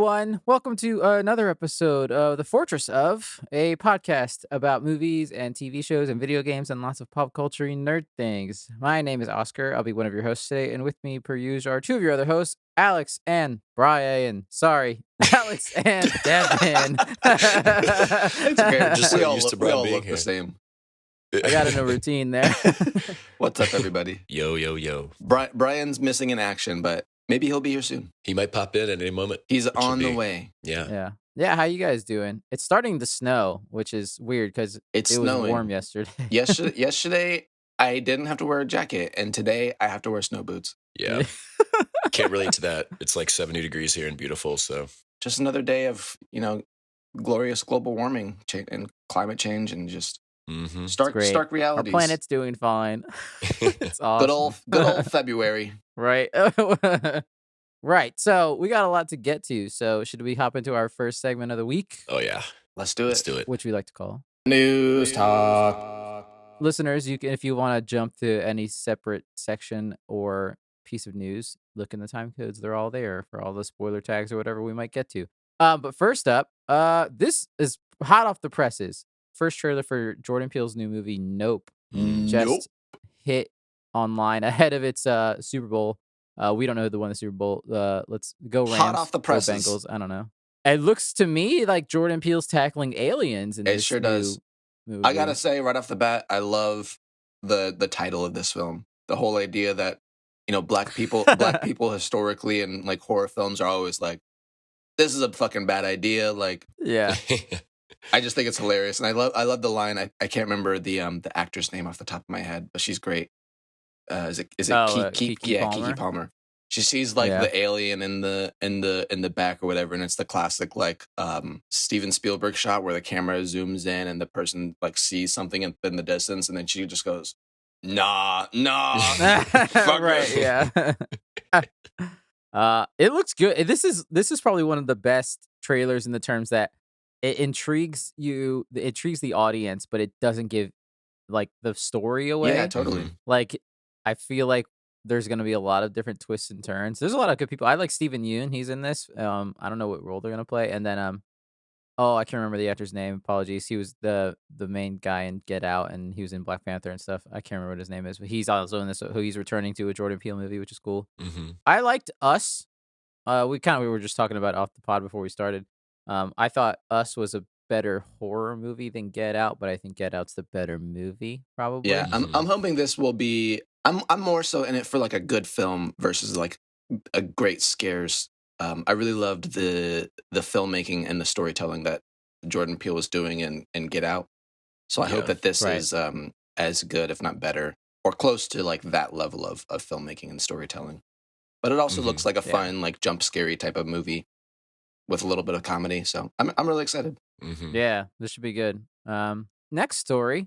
everyone. Welcome to another episode of the Fourtress of, a podcast about movies and TV shows and video games and lots of pop culture nerd things. My name is Oscar. I'll be one of your hosts today, and with me, per usual, are two of your other hosts, Alex and Brian. Sorry, Alex and Devin. It's okay. We're just we so all used to look, we Brian all being look here. the same. I got in a routine there. What's up, everybody? Yo. Brian's missing in action, but maybe he'll be here soon. He might pop in at any moment. He's Which on would the be- way. Yeah. Yeah. How you guys doing? It's starting to snow, which is weird because It's it was snowing. warm yesterday. Yesterday, I didn't have to wear a jacket, and today I have to wear snow boots. Yeah. Can't relate to that. It's like 70 degrees here and beautiful. So Just another day of, glorious global warming and climate change and just mhm. stark great. Our realities. planet's doing fine. It's awesome. Good old February. Right. Right. So we got a lot to get to. So should we hop into our first segment of the week, Oh yeah. Let's do it. Let's do it. which we like to call News talk. listeners? You can, if you want to jump to any separate section or piece of news, look in the time codes. They're all there for all the spoiler tags or whatever we might get to. But first up, this is hot off the presses. First trailer for Jordan Peele's new movie Nope just hit online ahead of its Super Bowl. We don't know who won the Super Bowl. Let's go Rams. Hot off the go presses. Bengals. I don't know. It looks to me like Jordan Peele's tackling aliens in It this sure new does. movie. I gotta say right off the bat, I love the title of this film. The whole idea that black people historically in like horror films are always like, this is a fucking bad idea. Like, Yeah. I just think it's hilarious, and I love the line. I can't remember the actor's name off the top of my head, but she's great. Is it Keke Keke Palmer. She sees like Yeah. the alien in the back or whatever, and it's the classic like Steven Spielberg shot where the camera zooms in and the person like sees something in the distance, and then she just goes, nah. Right. Yeah. It looks good. This is probably one of the best trailers in the terms that it intrigues you. It intrigues the audience, but it doesn't give like the story away. Yeah, totally. Mhm. Like, I feel like there's going to be a lot of different twists and turns. There's a lot of good people. I like Steven Yeun. He's in this. I don't know what role they're going to play. And then, I can't remember the actor's name. Apologies. He was the main guy in Get Out, and he was in Black Panther and stuff. I can't remember what his name is, but he's also in this, who he's returning to a Jordan Peele movie, which is cool. Mhm. I liked Us. We were just talking about it off the pod before we started. I thought Us was a better horror movie than Get Out, but I think Get Out's the better movie, probably. Yeah, I'm hoping this will be. I'm more so in it for like a good film versus like a great scares. I really loved the filmmaking and the storytelling that Jordan Peele was doing in Get Out. So I hope Yeah. that this Right. is as good, if not better, or close to like that level of filmmaking and storytelling. But it also Mhm. looks like a Yeah. fun like jump scary type of movie with a little bit of comedy. So I'm really excited. Mhm. Yeah, this should be good. Next story.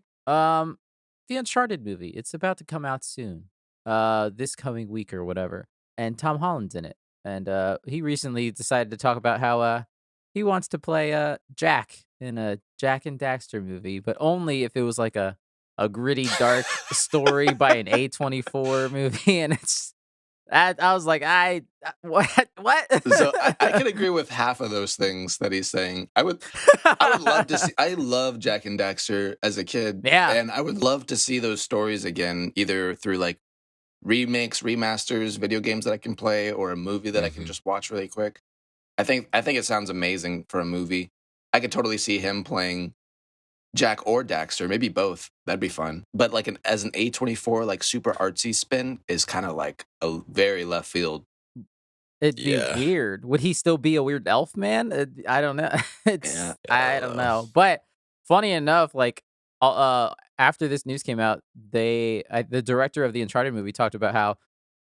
The Uncharted movie. It's about to come out soon. This coming week or whatever. And Tom Holland's in it. And he recently decided to talk about how he wants to play Jack in a Jack and Daxter movie, but only if it was like a gritty, dark story by an A24 movie. And I was like, what? So I can agree with half of those things that he's saying. I would love to see. I love Jack and Daxter as a kid. Yeah. And I would love to see those stories again, either through like remakes, remasters, video games that I can play, or a movie that I can Mhm. just watch really quick. I think it sounds amazing for a movie. I could totally see him playing Jack or Daxter, maybe both. That'd be fun. But like as an A24 like super artsy spin is kind of like a very left field. It'd be Yeah. weird. Would he still be a weird elf man? I don't know. Yeah. I don't know. But funny enough, like after this news came out, the director of the Uncharted movie talked about how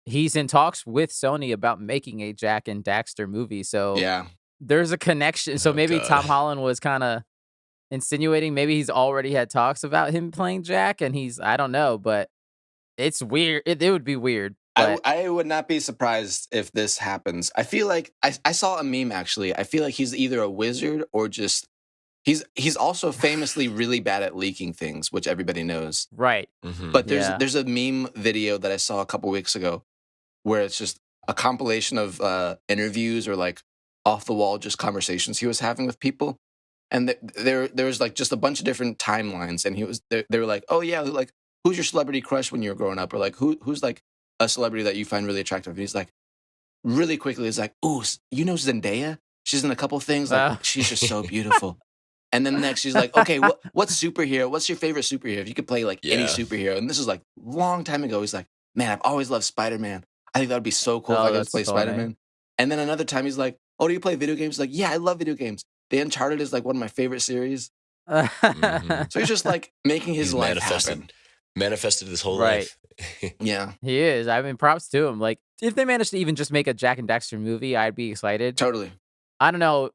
he's in talks with Sony about making a Jack and Daxter movie. So Yeah. there's a connection. So Oh, maybe God. Tom Holland was kind of insinuating maybe he's already had talks about him playing Jack, and I don't know, but it's weird. It would be weird. But I would not be surprised if this happens. I feel like I saw a meme actually. I feel like he's either a wizard or just he's also famously really bad at leaking things, which everybody knows. right. Mhm. But Yeah. there's a meme video that I saw a couple weeks ago where it's just a compilation of interviews or like off the wall just conversations he was having with people. And there was like just a bunch of different timelines, and they were like, oh yeah, like who's your celebrity crush when you were growing up, or like who's like a celebrity that you find really attractive? And he's like, really quickly, he's like, oh, you know Zendaya? She's in a couple things, like she's just so beautiful. And then next, she's like, okay, what's superhero? What's your favorite superhero? If you could play like any superhero, and this is like long time ago, he's like, man, I've always loved Spider-Man. I think that would be so cool if I could play Spider-Man. And then another time, he's like, oh, do you play video games? He's like, yeah, I love video games. The Uncharted is like one of my favorite series. Mhm. So he's just like making his He's life happen. manifested his whole Right. life. Yeah, He is. I mean, props to him. Like, if they managed to even just make a Jack and Daxter movie, I'd be excited. totally. I don't know.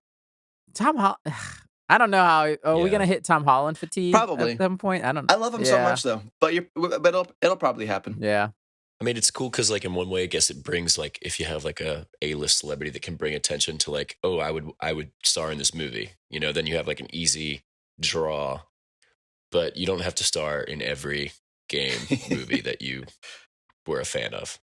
I don't know how. Are we Yeah. gonna hit Tom Holland fatigue Probably. at some point? I don't. I love him so Yeah. much though, but it'll probably happen. Yeah. I mean, it's cool because, like, in one way, I guess it brings, like, if you have like a A-list celebrity that can bring attention to, like, oh, I would star in this movie, you know, then you have like an easy draw, but you don't have to star in every game movie that you were a fan of.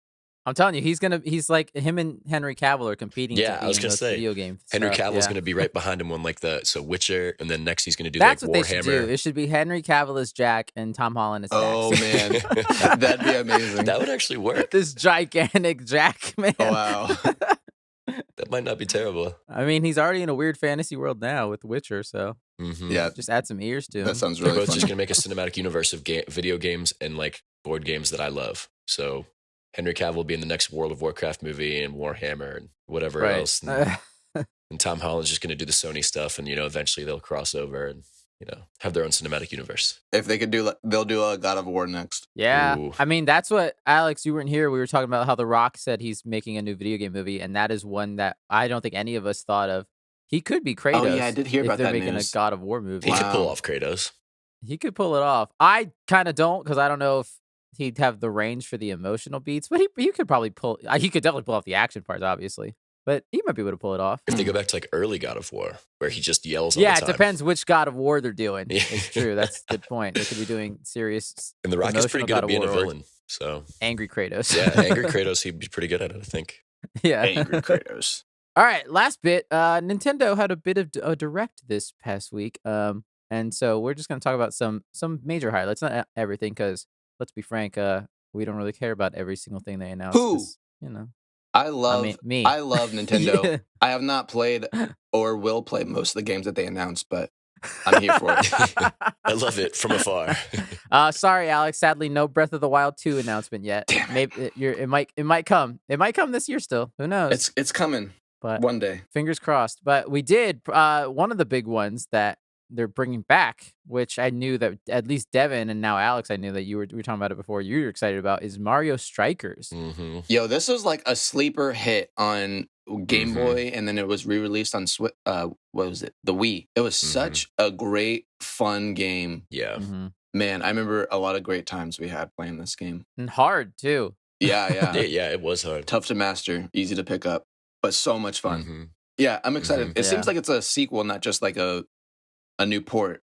I'm telling you, he's like him and Henry Cavill are competing. Yeah, to I was be in gonna those say, video game. Henry stuff. Cavill's Yeah. going to be right behind him on like so Witcher, and then next he's going to do That's like what they should do. Warhammer. It should be Henry Cavill as Jack and Tom Holland as Oh Dax. man, that'd be amazing. That would actually work. This gigantic Jack man. Oh wow. That might not be terrible. I mean, he's already in a weird fantasy world now with Witcher, so Mhm. Yeah, just add some ears to him. that sounds They're really both fun. just going to make a cinematic universe of video games and like board games that I love. So Henry Cavill will be in the next World of Warcraft movie and Warhammer and whatever right. else. And Tom Holland's just going to do the Sony stuff, and, you know, eventually they'll cross over and, you know, have their own cinematic universe. If they could they'll do a God of War next. Yeah. Ooh. I mean, that's what, Alex, you weren't here. We were talking about how The Rock said he's making a new video game movie, and that is one that I don't think any of us thought of. He could be Kratos. Oh yeah, I did hear if about they're that making news. a God of War movie. He could pull Wow. off Kratos. He could pull it off. I kind of don't, because I don't know if he'd have the range for the emotional beats, but he could probably pull. He could definitely pull off the action parts, obviously, but he might be able to pull it off. If they go back to like early God of War, where he just yells all Yeah, the it time. depends which God of War they're doing. Yeah. It's true. That's a good point. They could be doing serious, And The Rock is pretty emotional good God at of being a War or villain. So, angry Kratos. yeah, angry Kratos, he'd be pretty good at it, I think. Yeah. Angry Kratos. All right, last bit. Nintendo had a bit of a direct this past week, and so we're just gonna talk about some major highlights, not everything, because let's be frank, we don't really care about every single thing they announce. Who? 'Cause, you know, I love me. I love Nintendo. Yeah. I have not played or will play most of the games that they announced, but I'm here for it. I love it from afar. Sorry, Alex. Sadly, no Breath of the Wild 2 announcement yet. Damn it. Maybe it might come. It might come this year still. Who knows? It's coming But one day. fingers crossed. But we did one of the big ones that they're bringing back, which I knew that at least Devin and now Alex, I knew that we were talking about it before. You were excited about is Mario Strikers. Hmm. Yo, this was like a sleeper hit on Game Mhm. Boy, and then it was re-released on what was it? The Wii. It was such a great, fun game. Yeah. Mhm. Man, I remember a lot of great times we had playing this game. And hard too. Yeah, yeah. Yeah, it was hard. Tough to master, easy to pick up, but so much fun. Mhm. Yeah, I'm excited. Mhm. It seems Yeah. like it's a sequel, not just like a new port.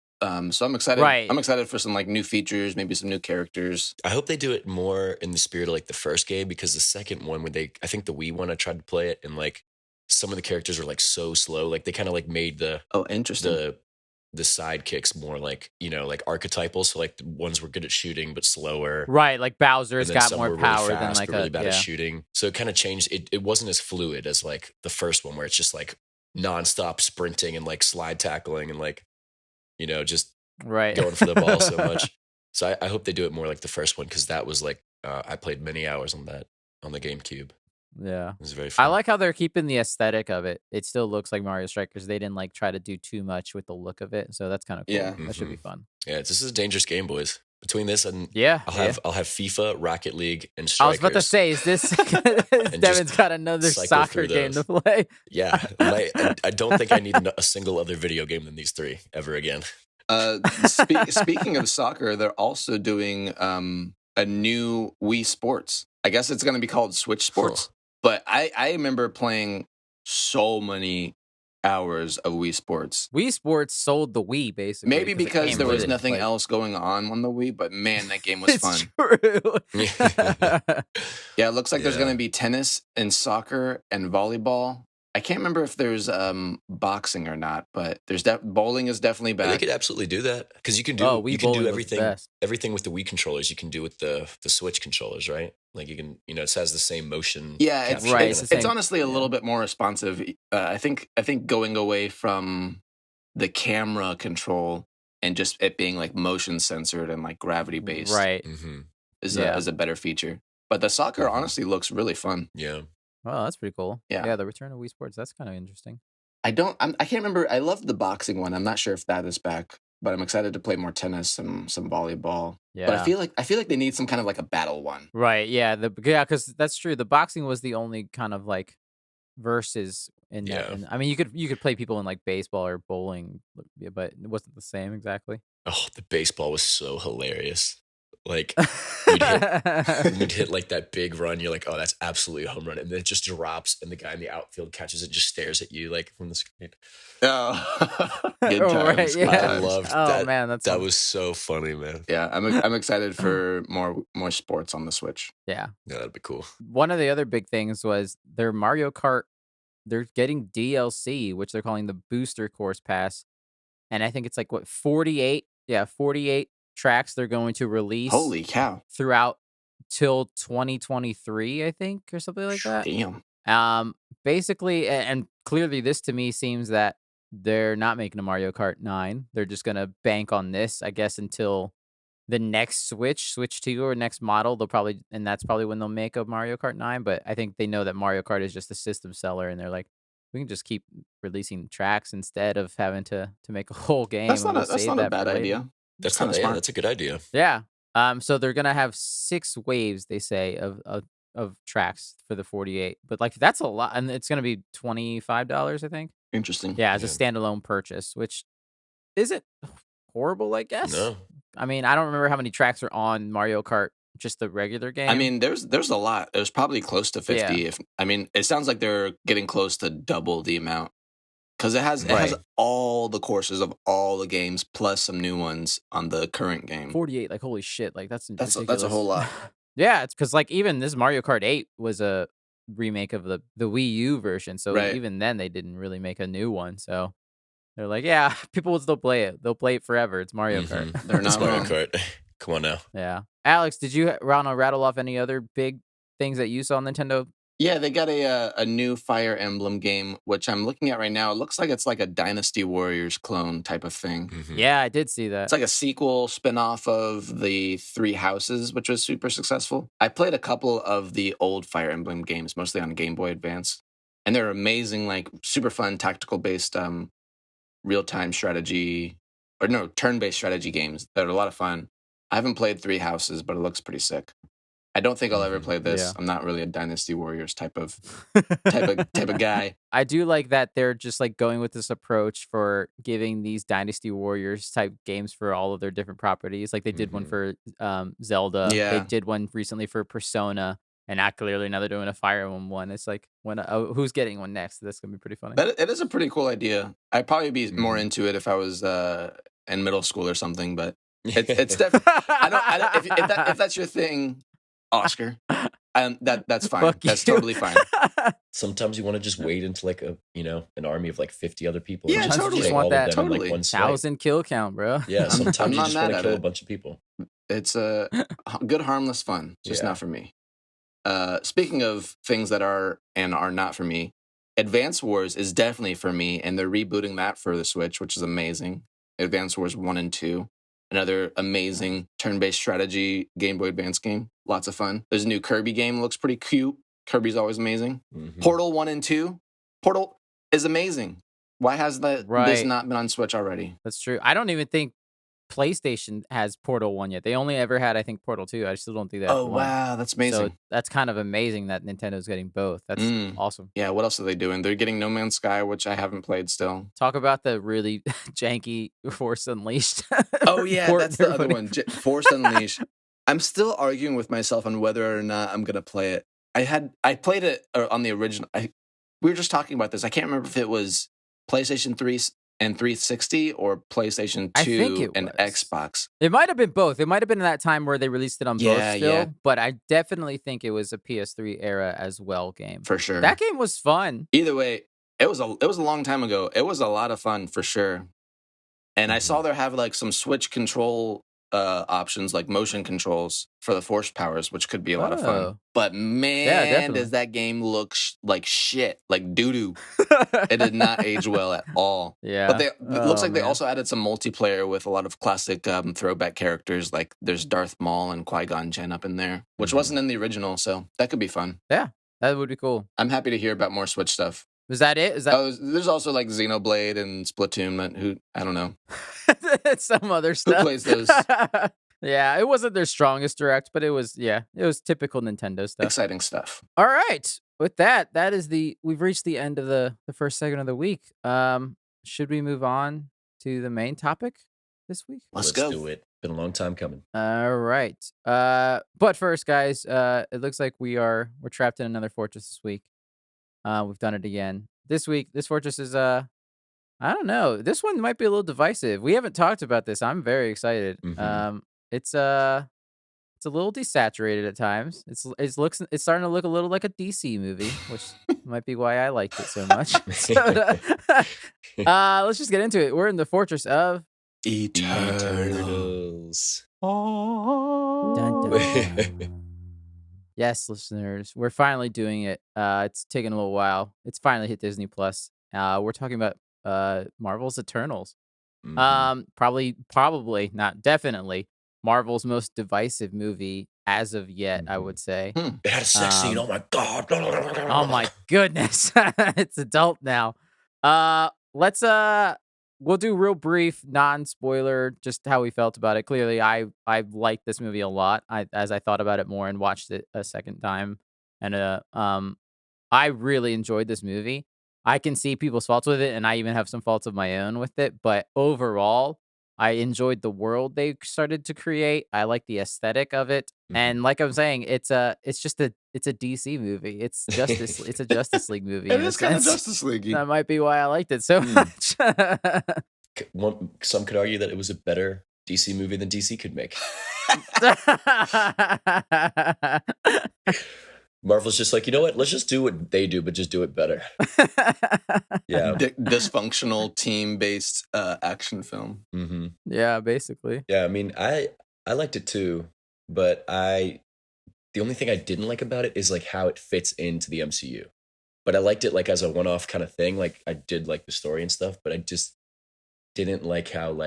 So I'm excited. Right. I'm excited for some like new features, maybe some new characters. I hope they do it more in the spirit of like the first game, because the second one, I think the Wii one, I tried to play it, and like some of the characters are like so slow. Like they kind of like made the Oh, interesting. sidekicks more like, you know, like archetypal. So like the ones were good at shooting but slower. Right, like Bowser's And then got some more were really power fast, than like but really bad yeah. at shooting. So it kind of changed. It wasn't as fluid as like the first one, where it's just like nonstop sprinting and like slide tackling and like, you know, just Right. going for the ball so much. So I hope they do it more like the first one, because that was like I played many hours on that on the GameCube. Yeah. It was very fun. I like how they're keeping the aesthetic of it. It still looks like Mario Strikers. They didn't like try to do too much with the look of it, so that's kind of cool. Yeah. That should be fun. Yeah, this is a dangerous game, boys. Between this and Yeah. I'll yeah. have FIFA, Rocket League, and I Strikers. was about to say, is this Devin's just got another cycle soccer through game to those. play? Yeah, I don't think I need a single other video game than these three ever again. Speaking of soccer, they're also doing a new Wii Sports. I guess it's going to be called Switch Sports. But I remember playing so many hours of Wii Sports. Wii Sports sold the Wii, basically. Maybe it because came there with was it, nothing like- else going on the Wii, but man, that game was It's fun. true. Yeah, it looks like there's Yeah. going to be tennis and soccer and volleyball I can't remember if there's boxing or not, but there's bowling is definitely They back. could absolutely do that because you can Oh, do Wii bowling was the best. everything with the Wii controllers. You can do with the Switch controllers, right? Like you can, it has the same motion Yeah, capture Right, kind it's of the it's thing. same. honestly a Yeah. little bit more responsive. I think going away from the camera control and just it being like motion censored and like gravity based Right. Mm-hmm. is Yeah. a better feature. But the soccer Mhm. honestly looks really fun. Yeah. Oh, that's pretty cool. Yeah. Yeah, the return of Wii Sports. That's kind of interesting. I can't remember. I love the boxing one. I'm not sure if that is back, but I'm excited to play more tennis and some volleyball. But Yeah. I feel like they need some kind of like a battle one. Right. Yeah. Because that's true. The boxing was the only kind of like versus in that. Yeah. And I mean, you could play people in like baseball or bowling, but it wasn't the same exactly. Oh, the baseball was so hilarious. Like you'd hit like that big run. You're like, oh, that's absolutely a home run, and then it just drops, and the guy in the outfield catches it, just stares at you like from the screen. Oh, good Oh, times. right, Good yeah. I times. loved Oh, that. man, that's that fun. was so funny, man. Yeah, I'm excited for more sports on the Switch. Yeah. Yeah, that'd be cool. One of the other big things was their Mario Kart. They're getting DLC, which they're calling the Booster Course Pass. And I think it's like, what, 48? Yeah, 48 tracks they're going to release Holy cow! throughout till 2023, I think, or something like that. Damn. Basically, and clearly this to me seems that they're not making a Mario Kart 9. They're just going to bank on this, I guess, until the next Switch 2 or next model. And that's probably when they'll make a Mario Kart 9. But I think they know that Mario Kart is just a system seller, and they're like, we can just keep releasing tracks instead of having to make a whole game. That's and not we'll that's save not a that bad for later. idea. That's Kinda not. Yeah, smart. that's a good idea. Yeah. So they're gonna have 6 waves, they say, of tracks for the 48. But like that's a lot, and it's gonna be $25, I think. Interesting. Yeah, as a Yeah. standalone purchase, which isn't horrible, I guess. No. I mean, I don't remember how many tracks are on Mario Kart, just the regular game. I mean, there's a lot. There's probably close to 50. Yeah. If I mean, it sounds like they're getting close to double the amount because it has Right. all the courses of all the games plus some new ones on the current game. 48, like holy shit, like that's That's a ridiculous. whole lot. Yeah, it's because like even this Mario Kart 8 was a remake of the Wii U version, so Right. even then they didn't really make a new one. So they're like, yeah, people will still play it. They'll play it forever. It's Mario Kart. Mhm. They're It's not Mario wrong. Kart. Come on now. Yeah. Alex, did you want to rattle off any other big things that you saw on Nintendo? Yeah, they got a new Fire Emblem game, which I'm looking at right now. It looks like it's like a Dynasty Warriors clone type of thing. Mhm. Yeah, I did see that. It's like a sequel spin-off of the Three Houses, which was super successful. I played a couple of the old Fire Emblem games, mostly on Game Boy Advance. And they're amazing, like super fun, tactical-based real-time strategy, or no, turn-based strategy games that are a lot of fun. I haven't played Three Houses, but it looks pretty sick. I don't think I'll ever Mhm. play this. Yeah. I'm not really a Dynasty Warriors type of guy. I do like that they're just like going with this approach for giving these Dynasty Warriors type games for all of their different properties. Like they did one Mhm. for Zelda. They Yeah. did one recently for Persona. And now clearly now they're doing a Fire Emblem one. It's like who's getting one next? That's gonna be pretty funny. That it is a pretty cool idea. I'd probably be more Mhm. into it if I was in middle school or something. But it's definitely I don't if that's your thing, Oscar. That's fine. Fuck That's you. totally fine. Sometimes you want to just wait into like an army of like 50 other people. Yeah, and just totally. kill Just want all that of them in totally. like one swipe. 1,000 kill count, bro. Yeah, I'm sometimes you not just mad want to at kill a it. bunch of people. It's a good harmless fun, just Yeah. not for me. Speaking of things that are and are not for me, Advance Wars is definitely for me, and they're rebooting that for the Switch, which is amazing. Advance Wars 1 and 2. Another amazing turn-based strategy Game Boy Advance game. Lots of fun. There's a new Kirby game. Looks pretty cute. Kirby's always amazing. Mhm. Portal 1 and 2. Portal is amazing. Why has this Right. not been on Switch already? That's true. I don't even think PlayStation has Portal 1 yet. They only ever had, I think, Portal 2. I still don't think they have Oh, one. wow. That's So amazing. that's kind of amazing that Nintendo's getting both. That's awesome. Yeah, what else are they doing? They're getting No Man's Sky, which I haven't played still. Talk about the really janky Force Unleashed. Oh, yeah, port that's they're the other putting- one. Force Unleashed. I'm still arguing with myself on whether or not I'm going to play it. I played it on the original. We were just talking about this. I can't remember if it was PlayStation 3 and 360 or PlayStation 2 I think it and was. Xbox. It might have been both. It might have been that time where they released it on both Yeah, still, yeah. but I definitely think it was a PS3 era as well game. For sure. That game was fun. Either way, It was a long time ago. It was a lot of fun for sure. And I saw there have like some switch control options, like motion controls for the force powers, which could be a lot of fun. Oh, But yeah, man, does definitely. that game look like shit, like doo doo. It did not age well at all. But Yeah. it looks Oh like they man. also added some multiplayer with a lot of classic throwback characters. Like there's Darth Maul and Qui-Gon Jinn up in there, which wasn't in the original, so that could be fun. Yeah, that would be cool. I'm happy to hear about more Switch stuff. Was that it? Is that Oh, there's also like Xenoblade and Splatoon. Who I don't know some other who stuff? plays those. Yeah, it wasn't their strongest direct, but it was typical Nintendo stuff. Exciting stuff. All right. With that, we've reached the end of the first segment of the week. Should we move on to the main topic this week? Let's Let's go. do it. Been a long time coming. All right. But first, guys, it looks like we're trapped in another fortress this week. We've done it again. This week, this fortress is I don't know. This one might be a little divisive. We haven't talked about this. I'm very excited. It's it's a little desaturated at times. It's starting to look a little like a DC movie, which might be why I liked it so much. So, let's just get into it. We're in the fortress of Eternals. Dun, dun, dun. Yes, listeners, we're finally doing it. It's taken a little while. It's finally hit Disney Plus. We're talking about Marvel's Eternals. Probably not definitely Marvel's most divisive movie as of yet, I would say. It had a sex scene. Oh my god. Oh my goodness. It's adult now. Let's we'll do real brief, non-spoiler, just how we felt about it. Clearly, I liked this movie a lot. As I thought about it more and watched it a second time, and I really enjoyed this movie. I can see people's faults with it, and I even have some faults of my own with it. But overall, I enjoyed the world they started to create. I like the aesthetic of it, and like I'm saying, it's a DC movie. It's a Justice League movie. It in a is kind of sense. Justice League. That might be why I liked it so much. Some could argue that it was a better DC movie than DC could make. Marvel's just like, you know what? Let's just do what they do, but just do it better. Yeah. Dysfunctional team-based action film. Yeah, basically. Yeah, I mean, I liked it too, but the only thing I didn't like about it is like how it fits into the MCU. But I liked it like as a one-off kind of thing. Like I did like the story and stuff, but I just didn't like how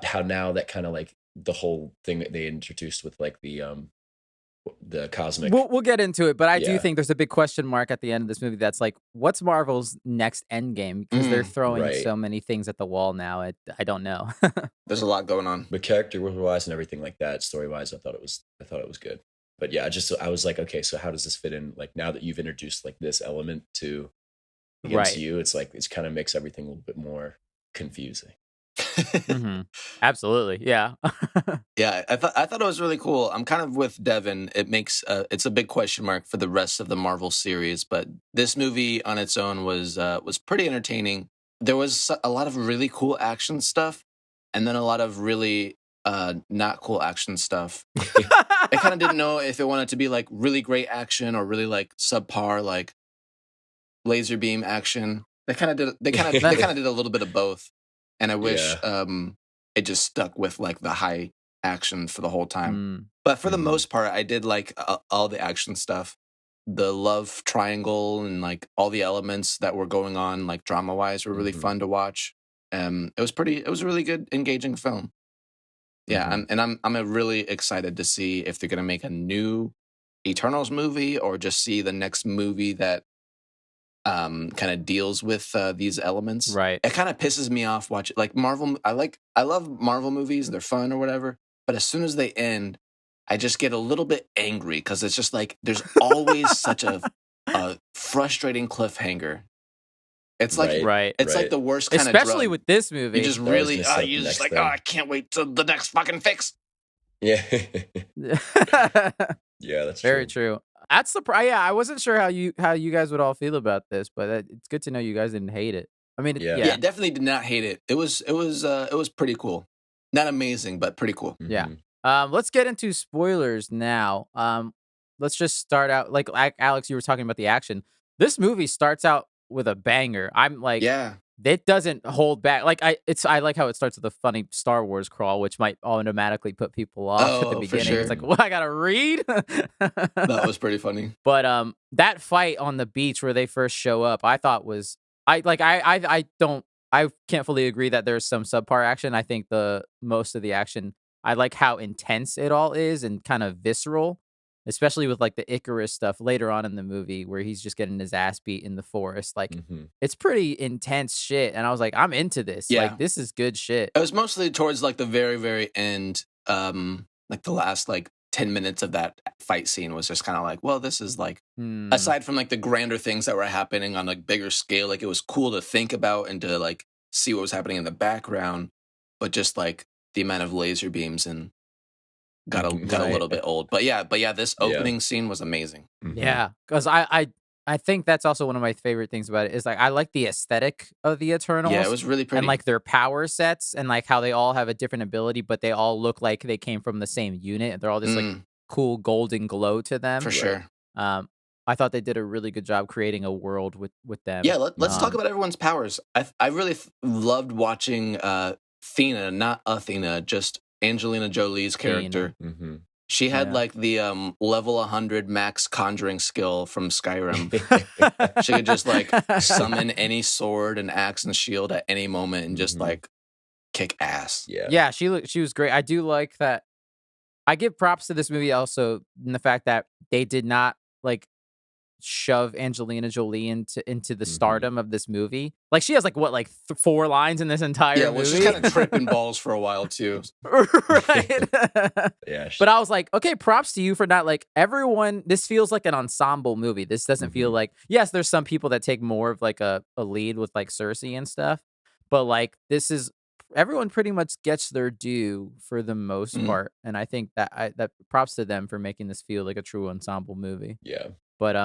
how now that kind of like the whole thing that they introduced with like the cosmic. We'll get into it, but I do Yeah. think there's a big question mark at the end of this movie that's like, what's Marvel's next Endgame? Because they're throwing Right. so many things at the wall now. I don't know. There's a lot going on. But character-wise and everything like that, story-wise, I thought it was good. But yeah, I was like, okay, so how does this fit in? Like now that you've introduced like this element to the Right. MCU, it's like it kind of makes everything a little bit more confusing. Absolutely, yeah. Yeah, I thought it was really cool. I'm kind of with Devin. It makes it's a big question mark for the rest of the Marvel series, but this movie on its own was pretty entertaining. There was a lot of really cool action stuff, and then a lot of really not cool action stuff. I kind of didn't know if it wanted to be like really great action or really like subpar like laser beam action. They kind of did a little bit of both, and I wish it just stuck with like the high action for the whole time. But for the most part, I did like all the action stuff, the love triangle, and like all the elements that were going on, like drama wise, were really fun to watch. It was a really good, engaging film. Yeah, I'm really excited to see if they're gonna make a new Eternals movie or just see the next movie that kind of deals with these elements. Right. It kind of pisses me off watching like Marvel. I love Marvel movies. They're fun or whatever. But as soon as they end, I just get a little bit angry because it's just like there's always such a frustrating cliffhanger. It's like it's like the worst kind of drug. Especially with this movie. You just really you're just like, I can't wait till the next fucking fix. Yeah. Yeah, that's very true. That's the yeah. I wasn't sure how you guys would all feel about this, but it's good to know you guys didn't hate it. I mean, yeah, definitely did not hate it. It was pretty cool. Not amazing, but pretty cool. Yeah. Let's get into spoilers now. Let's just start out like Alex, you were talking about the action. This movie starts out with a banger. I'm like, Yeah. it doesn't hold back. Like I like how it starts with a funny Star Wars crawl, which might automatically put people off at the Oh, for beginning. It's sure. like, what, I gotta read? That was pretty funny. But that fight on the beach where they first show up, I thought was I don't I can't fully agree that there's some subpar action. I think the most of the action, I like how intense it all is and kind of visceral, especially with like the Icarus stuff later on in the movie where he's just getting his ass beat in the forest. Like Mhm. it's pretty intense shit, and I was like, I'm into this. Yeah. Like this is good shit. It was mostly towards like the very, very end. Like the last like 10 minutes of that fight scene was just kind of like, well, this is like, Hmm. aside from like the grander things that were happening on a bigger scale, like it was cool to think about and to like see what was happening in the background, but just like the amount of laser beams and got a Right. little bit old. But yeah, this Yeah. opening scene was amazing. Mhm. Yeah, because I think that's also one of my favorite things about it is like I like the aesthetic of the Eternals. Yeah, it was really pretty. And like their power sets and like how they all have a different ability, but they all look like they came from the same unit. They're all just like cool golden glow to them. For sure. I thought they did a really good job creating a world with them. Yeah, let's talk about everyone's powers. I really loved watching Thena, not Athena, just Angelina Jolie's character. Mhm. She had Yeah. like the level 100 max conjuring skill from Skyrim. She could just like summon any sword and axe and shield at any moment and just Mhm. like kick ass. Yeah. Yeah, she was great. I do like that. I give props to this movie also in the fact that they did not like shove Angelina Jolie into the Mhm. stardom of this movie. Like she has like what, like 4 lines in this entire Yeah, movie. well, she's kind of tripping balls for a while too. Right. Yeah. But I was like, okay, props to you for not like everyone. This feels like an ensemble movie. This doesn't feel Mhm. like, yes, there's some people that take more of like a lead with like Cersei and stuff, but like this is everyone pretty much gets their due for the most Mm. part, and I think that props to them for making this feel like a true ensemble movie. Yeah. But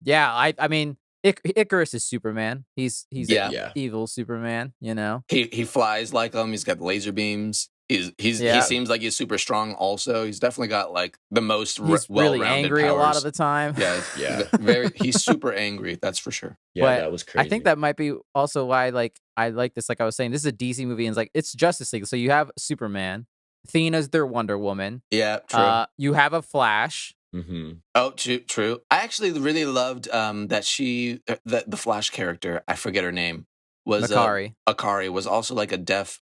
yeah, I mean, Icarus is Superman. He's Yeah. Yeah. evil Superman. You know. He flies like him. He's got laser beams. He Yeah. seems like he's super strong. Also, he's definitely got like the most He's well-rounded really angry powers. a lot of the time. Yeah, Yeah. He's super angry. That's for sure. Yeah, But that was crazy. I think that might be also why I like this. Like I was saying, this is a DC movie, and it's like it's Justice League. So you have Superman, Athena's their Wonder Woman. Yeah, true. You have a Flash. Mhm. Oh, true. I actually really loved that the Flash character, I forget her name, was Makari. Akari was also like a deaf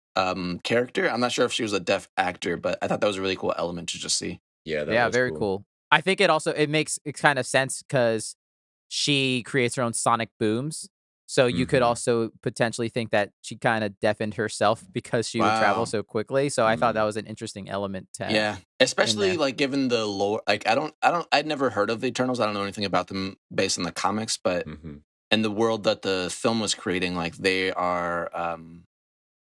character. I'm not sure if she was a deaf actor, but I thought that was a really cool element to just see. Yeah, that Yeah, was very cool. I think it makes it kind of sense because she creates her own sonic booms. So you could Mhm. also potentially think that she kind of deafened herself because she would travel Wow. so quickly. So I thought Mm. that was an interesting element to have. Yeah, especially there. like given the lore. Like I'd never heard of the Eternals. I don't know anything about them based on the comics, but Mhm. in the world that the film was creating, like they are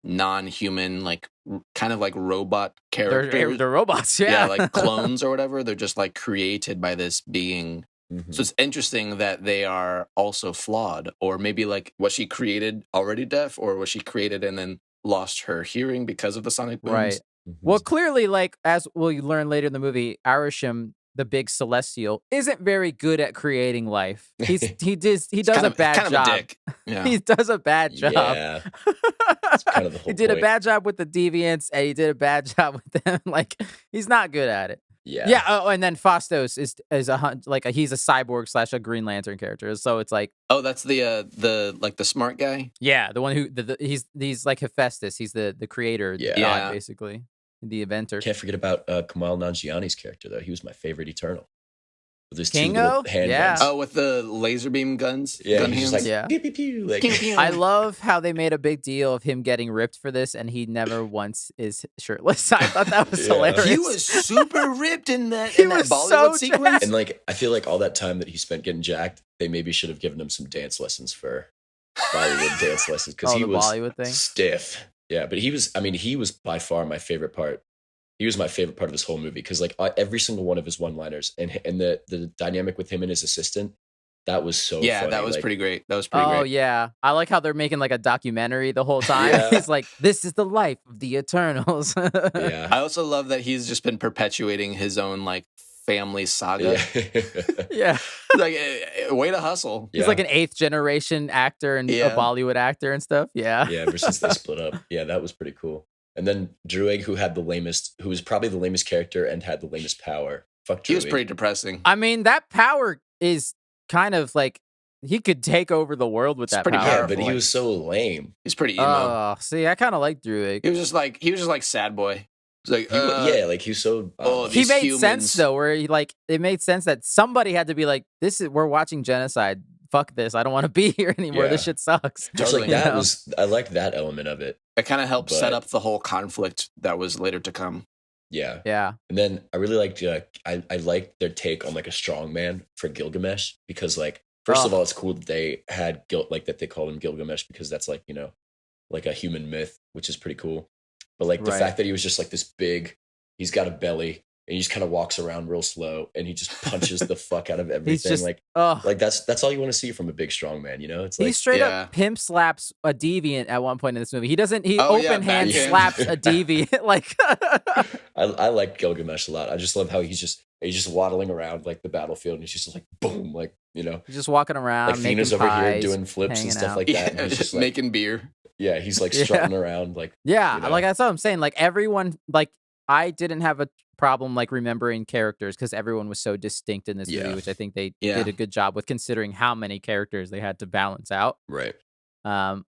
non-human, like kind of like robot characters. They're robots. Yeah, Yeah. like clones or whatever. They're just like created by this being. Mhm. So it's interesting that they are also flawed, or maybe like was she created already deaf, or was she created and then lost her hearing because of the sonic booms? Right. Mhm. Well, clearly, like as we'll learn later in the movie, Arisham, the big celestial, isn't very good at creating life. He does a bad kind job. of a dick. Yeah. He does a bad job. Yeah. That's kind of the whole He did a point. bad job with the deviants, and he did a bad job with them. Like he's not good at it. Yeah. Yeah. Oh, and then Fastos is he's a cyborg / a Green Lantern character. So it's like, Oh, that's the like the smart guy. yeah, the one who he's like Hephaestus. He's the creator, the Yeah. god, Yeah. basically, the inventor. Can't forget about Kamal Nanjiani's character though. He was my favorite Eternal. With his two Kingo? little handguns. Yeah. Oh, with the laser beam guns. Yeah, gun he's hands. just like Yeah. pew pew pew. Like, Pew, pew. I love how they made a big deal of him getting ripped for this, and he never once is shirtless. I thought that was Yeah. hilarious. He was super ripped in that He in that was Bollywood so sequence. and like I feel like all that time that he spent getting jacked, they maybe should have given him some dance lessons for Bollywood dance lessons because Oh, he the was Bollywood thing? stiff. Yeah, but he was by far my favorite part. He was my favorite part of this whole movie because like every single one of his one-liners and the dynamic with him and his assistant, that was so Yeah, funny. that was Like, pretty great. That was pretty Oh great. yeah, I like how they're making like a documentary the whole time. Yeah. It's like, this is the life of the Eternals. Yeah. I also love that he's just been perpetuating his own like family saga. Yeah. Like, way to hustle. He's like an 8th generation actor and a Bollywood actor and stuff. Yeah. Yeah, ever since they split up. Yeah, that was pretty cool. And then Druig, who was probably the lamest character and had the lamest power. Fuck Druig. He was pretty depressing. I mean, that power is kind of like he could take over the world with that pretty power. powerful. Yeah, but he was so lame. He's pretty emo. Oh, see, I kind of like Druig. He was just like sad boy. He's like, like he was so. He made humans. sense though, where it made sense that somebody had to be like, we're watching genocide. Fuck this. I don't want to be here anymore. Yeah. This shit sucks. Just like I liked that element of it. It kind of helped set up the whole conflict that was later to come. Yeah. Yeah. And then I really liked I liked their take on like a strong man for Gilgamesh, because like first of all, it's cool that they had that they called him Gilgamesh, because that's like, like a human myth, which is pretty cool. But like the fact that he was just like this big, he's got a belly and he just kind of walks around real slow and he just punches the fuck out of everything. Just, like that's all you want to see from a big strong man, It's like he straight up pimp slaps a deviant at one point in this movie. He open hand slaps a deviant. Like I like Gilgamesh a lot. I just love how he's just waddling around like the battlefield and he's just like boom, like he's just walking around. Like Thena's over here doing flips and stuff like that. And he's just like, making beer. Yeah, he's like strutting around like like that's what I'm saying. Like everyone, like I didn't have a problem like remembering characters because everyone was so distinct in this movie, which I think they did a good job with, considering how many characters they had to balance out. Right. But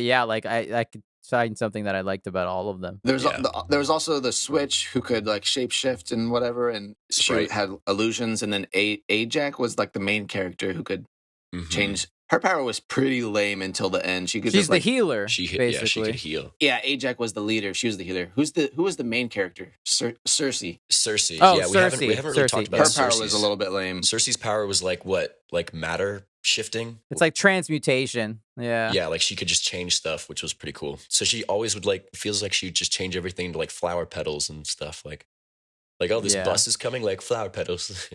yeah, like I could find something that I liked about all of them. There was also the Switch who could like shapeshift and whatever, and she had illusions, and then Ajax was like the main character who could change. Her power was pretty lame until the end. She's the healer. Basically. Yeah, she could heal. Yeah, Ajax was the leader. She was the healer. Who was the main character? Cersei. Cersei. Oh, yeah, Cersei. We haven't really talked about her Cersei's. power was a little bit lame. Cersei's power was like what? Like matter shifting? It's like transmutation. Yeah. Yeah, like she could just change stuff, which was pretty cool. So she always would feels like she would just change everything to like flower petals and stuff. Like oh, this bus is coming, like flower petals.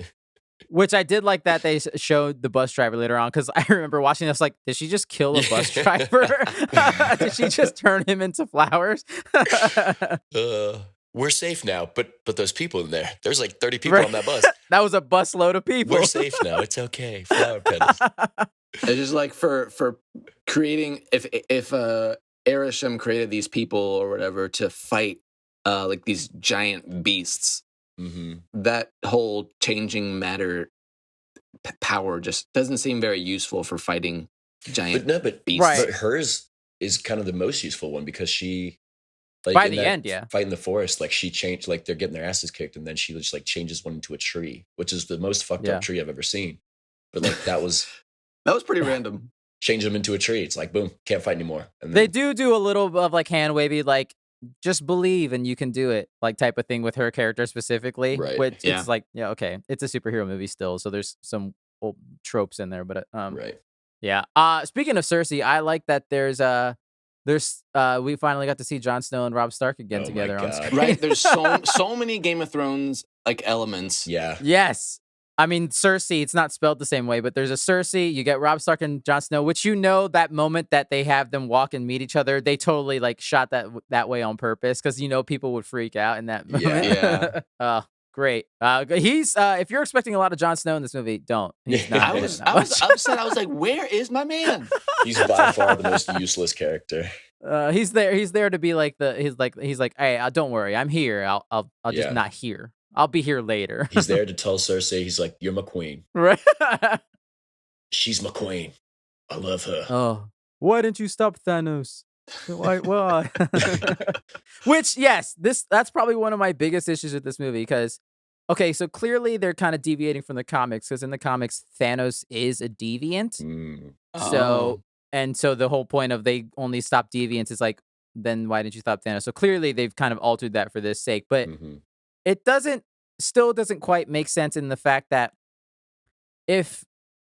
Which I did like that they showed the bus driver later on, because I remember watching this like, did she just kill a bus driver? Did she just turn him into flowers? We're safe now, but those people in there, there's like 30 people on that bus. That was a bus load of people. We're safe now. It's okay. Flower petals. It's just like for creating, if Erisham created these people or whatever to fight like these giant beasts. That whole changing matter power just doesn't seem very useful for fighting giant beasts. But hers is kind of the most useful one, because she, like, by the end, fight in the forest, like she changed, like they're getting their asses kicked, and then she just like changes one into a tree, which is the most fucked up tree I've ever seen. But like that was pretty random. Change them into a tree. It's like boom, can't fight anymore. And then, they do a little of like hand wavy, like, just believe and you can do it, like type of thing with her character specifically. Right. Which it's like, okay, it's a superhero movie still, so there's some old tropes in there, but right. Yeah. Speaking of Cersei, I like that there's we finally got to see Jon Snow and Robb Stark again together on screen. Right. There's so many Game of Thrones like elements. Yeah. Yes. I mean, Cersei, it's not spelled the same way, but there's a Cersei. You get Robb Stark and Jon Snow, which that moment that they have them walk and meet each other, they totally like shot that way on purpose, because people would freak out in that moment. Yeah. Great. He's if you're expecting a lot of Jon Snow in this movie, don't. He's not. I was upset. I was like, where is my man? He's by far the most useless character. He's there to be like he's like, hey, don't worry, I'm here. I'll just not here. I'll be here later. He's there to tell Cersei, he's like, you're my queen. Right. She's my queen. I love her. Oh, why didn't you stop Thanos? Why? Which, yes, that's probably one of my biggest issues with this movie, because, okay, so clearly they're kind of deviating from the comics, because in the comics, Thanos is a deviant. So the whole point of they only stop deviants is like, then why didn't you stop Thanos? So clearly they've kind of altered that for this sake, but it still doesn't quite make sense in the fact that if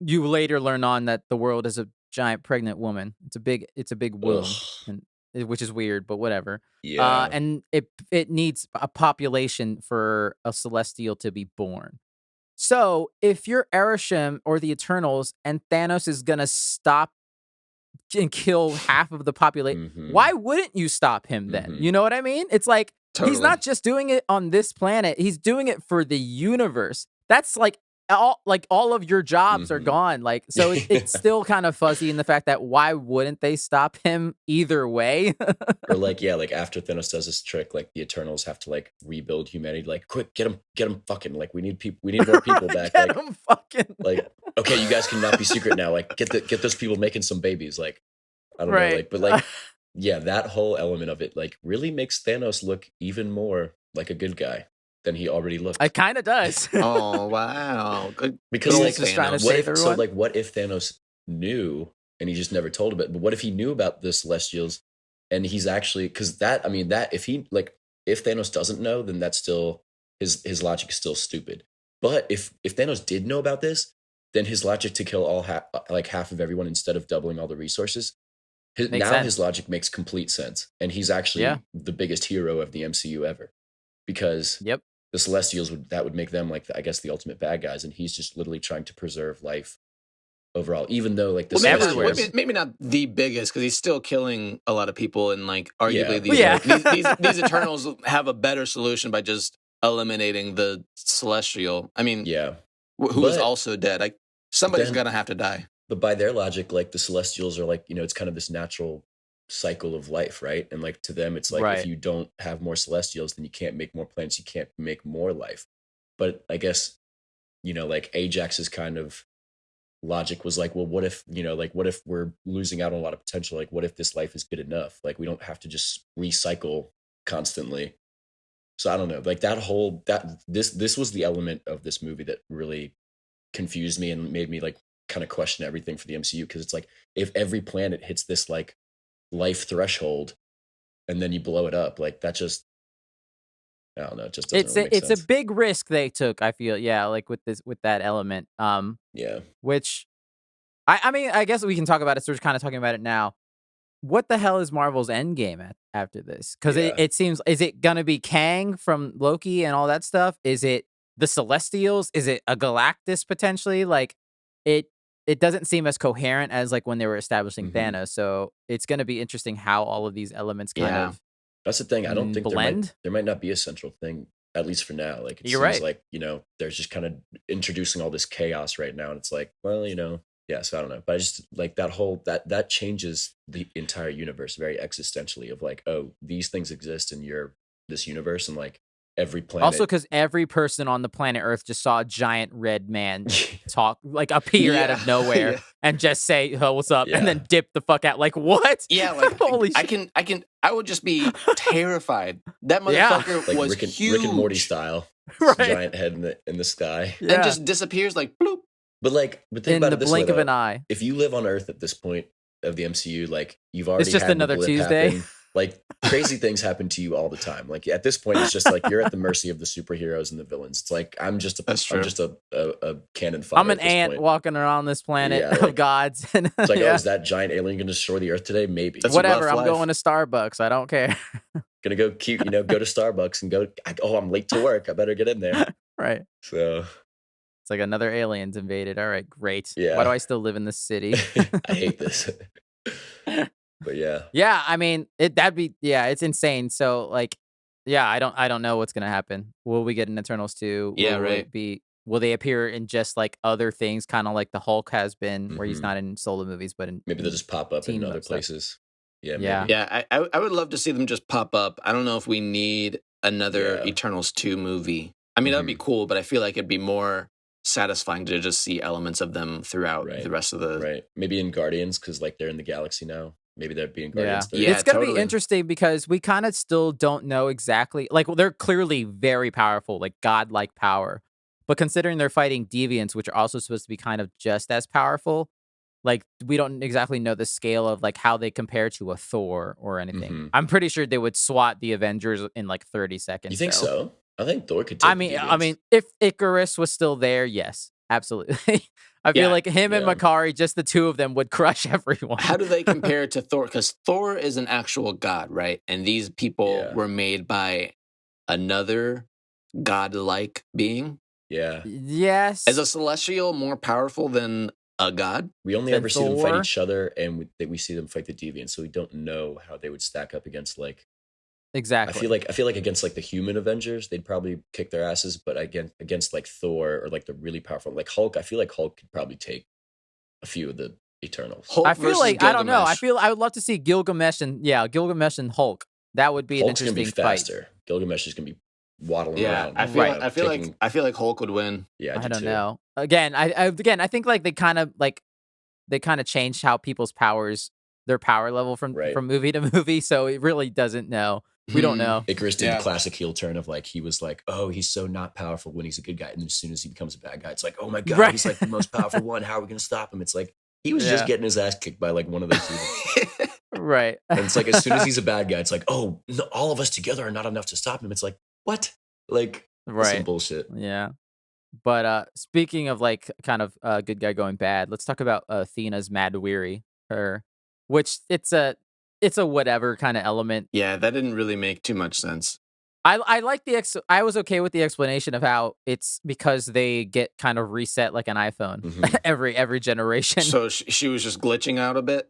you later learn on that the world is a giant pregnant woman, it's a big womb, which is weird, but whatever. Yeah. And it needs a population for a celestial to be born. So if you're Erisham or the Eternals and Thanos is gonna stop and kill half of the population, why wouldn't you stop him then? You know what I mean? It's like, He's Totally. not just doing it on this planet, he's doing it for the universe. That's all of your jobs are Mhm. gone. Like, so it's still kind of fuzzy in the fact that why wouldn't they stop him either way? Or like, yeah, like after Thanos does this trick, like the Eternals have to like rebuild humanity. Like, quick, get him fucking. Like, we need people. We need more people back. Get him fucking Like, okay, you guys cannot be secret now. Like, get those people making some babies. Like, I don't know. right. Like, but like, yeah, that whole element of it like really makes Thanos look even more like a good guy than he already looked. It kind of does. Oh wow. Good. Because Good like, just trying to Thanos. what save if so everyone. like what if Thanos knew and he just never told him it? But what if he knew about the Celestials and he's actually because that I mean that if he like if Thanos doesn't know, then that's still his logic is still stupid. But if Thanos did know about this, then his logic to kill all like half of everyone instead of doubling all the resources, Makes now his sense. logic makes complete sense, and he's actually Yeah. the biggest hero of the MCU ever because Yep. the Celestials would make them like I guess the ultimate bad guys, and he's just literally trying to preserve life overall. Even though like the Well, maybe, Everywhere. Celestials, maybe not the biggest because he's still killing a lot of people, and like arguably Yeah. these, Yeah. these Eternals have a better solution by just eliminating the Celestial. I mean, yeah. who is But also dead. Like somebody's then- gonna have to die. But by their logic, like the Celestials are like it's kind of this natural cycle of life, right? And like to them, it's like Right. if you don't have more Celestials, then you can't make more planets, you can't make more life. But I guess like Ajax's kind of logic was like, well, what if what if we're losing out on a lot of potential? Like, what if this life is good enough? Like, we don't have to just recycle constantly. So I don't know, like this was the element of this movie that really confused me and made me like kind of question everything for the MCU because it's like if every planet hits this like life threshold and then you blow it up, like that just I don't know, it just doesn't really make It's sense. a big risk they took, I feel. Yeah, like with that element. Yeah. Which I mean, I guess we can talk about it. So we're kind of talking about it now. What the hell is Marvel's Endgame after this? Because Yeah. it seems, is it gonna be Kang from Loki and all that stuff? Is it the Celestials? Is it a Galactus potentially? Like it it doesn't seem as coherent as like when they were establishing Mhm. Thanos. So it's gonna be interesting how all of these elements kind Yeah. of That's the thing. I don't think blend. there might not be a central thing, at least for now. Like it You're seems right. like, there's just kind of introducing all this chaos right now. And it's like, well, yeah, so I don't know. But I just like that whole that changes the entire universe very existentially of like, oh, these things exist in this universe and like every planet. Also, because every person on the planet Earth just saw a giant red man appear out of Yeah. nowhere Yeah. and just say, "Oh, what's up?" Yeah. and then dip the fuck out. Like what? Yeah, like Holy I would just be terrified. That Yeah. motherfucker like was huge. Rick and Morty style. Right. Giant head in the sky. Yeah. and just disappears like bloop. But think in about the it this blink way, of an though. eye. If you live on Earth at this point of the MCU, like you've already just had the another blip Tuesday. happen. Like crazy things happen to you all the time. Like at this point, it's just like you're at the mercy of the superheroes and the villains. It's like I'm just a cannon fodder. I'm an at this ant point. walking around this planet Yeah, of gods. And It's like, yeah. oh, is that giant alien going to destroy the Earth today? Maybe. That's a Whatever. rough I'm life. going to Starbucks. I don't care. Gonna go cute, go to Starbucks and go. Oh, I'm late to work. I better get in there. Right. So It's like another alien's invaded. All right, great. Yeah. Why do I still live in this city? I hate this. But yeah, Yeah, I mean, it's insane. So like, yeah, I don't know what's gonna happen. Will we get an Eternals 2? Yeah, Will right. Will they appear in just like other things, kind of like the Hulk has been, where he's Mhm. not in solo movies, but in maybe they'll just pop up in team other up stuff. places. Yeah, Yeah. maybe. Yeah, I would love to see them just pop up. I don't know if we need another Yeah. Eternals 2 movie. I mean, that'd be cool, but I feel like it'd be more satisfying to just see elements of them throughout Right. the rest of the. Right. Maybe in Guardians because like they're in the galaxy now. Maybe they'd be in Guardians. Yeah. 3. Yeah, It's gonna be totally. interesting because we kind of still don't know exactly. Like, well, they're clearly very powerful, like godlike power. But considering they're fighting deviants, which are also supposed to be kind of just as powerful, like we don't exactly know the scale of like how they compare to a Thor or anything. Mhm. I'm pretty sure they would swat the Avengers in like 30 seconds. You think though. so? I think Thor could take I the mean, deviants. if Icarus was still there, yes, absolutely. I feel Yeah. like him and Yeah. Makari, just the two of them, would crush everyone. How do they compare to Thor? Because Thor is an actual god, right? And these people Yeah. were made by another godlike being. Yeah. Yes. Is a celestial more powerful than a god? We only Than ever see them fight Thor? each other, and we see them fight the deviants, so we don't know how they would stack up against like Exactly. I feel like against like the human Avengers, they'd probably kick their asses, but against like Thor or like the really powerful like Hulk, I feel like Hulk could probably take a few of the Eternals. Hulk I feel versus like I don't know. Gilgamesh. I would love to see Gilgamesh and Hulk. That would be an Hulk's gonna be interesting fight. faster. Gilgamesh is gonna be waddling Yeah, around. Right. I feel like Hulk would win. Yeah, I do don't too. know. Again, I think like they kind of changed how people's powers, their power level from Right. movie to movie. So it really doesn't know. We don't know. Icarus did Yeah. the classic heel turn of like he was like, oh, he's so not powerful when he's a good guy, and then as soon as he becomes a bad guy, it's like, oh my god, Right. he's like the most powerful one. How are we gonna stop him? It's like he was just Yeah. getting his ass kicked by like one of those people. Right. And it's like as soon as he's a bad guy, it's like, oh, no, all of us together are not enough to stop him. It's like, what? Like that's some Right. bullshit. Yeah. But speaking of like kind of good guy going bad, let's talk about Athena's Mahd Wy'ry, which it's a whatever kind of element. Yeah, that didn't really make too much sense. I like I was okay with the explanation of how it's because they get kind of reset like an iPhone Mhm. every generation. So she was just glitching out a bit.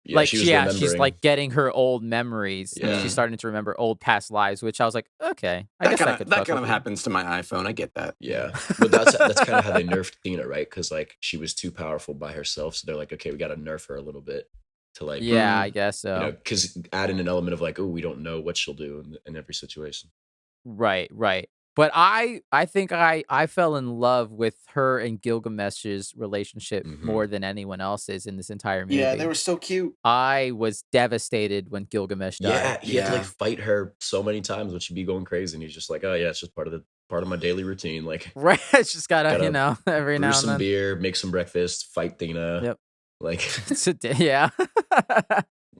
Yeah, like she was she's remembering. like getting her old memories. And Yeah. she's starting to remember old past lives, which I was like, okay, I That guess I kind could. of that fuck kind with of it. happens to my iPhone. I get that. Yeah, but that's kind of how they nerfed Athena, right? Because like she was too powerful by herself, so they're like, okay, we got to nerf her a little bit to like, Yeah, I guess so. you know, because add in an element of like, oh, we don't know what she'll do in every situation. Right. But I think I fell in love with her and Gilgamesh's relationship Mhm. more than anyone else's in this entire movie. Yeah, they were so cute. I was devastated when Gilgamesh died. Yeah, he had to like Yeah. fight her so many times when she'd be going crazy, and he's just like, oh yeah, it's just part of my daily routine. Like, Right. It's just gotta, Gotta every brew now some and then. beer, make some breakfast, fight Athena. Yep. Like, Yeah.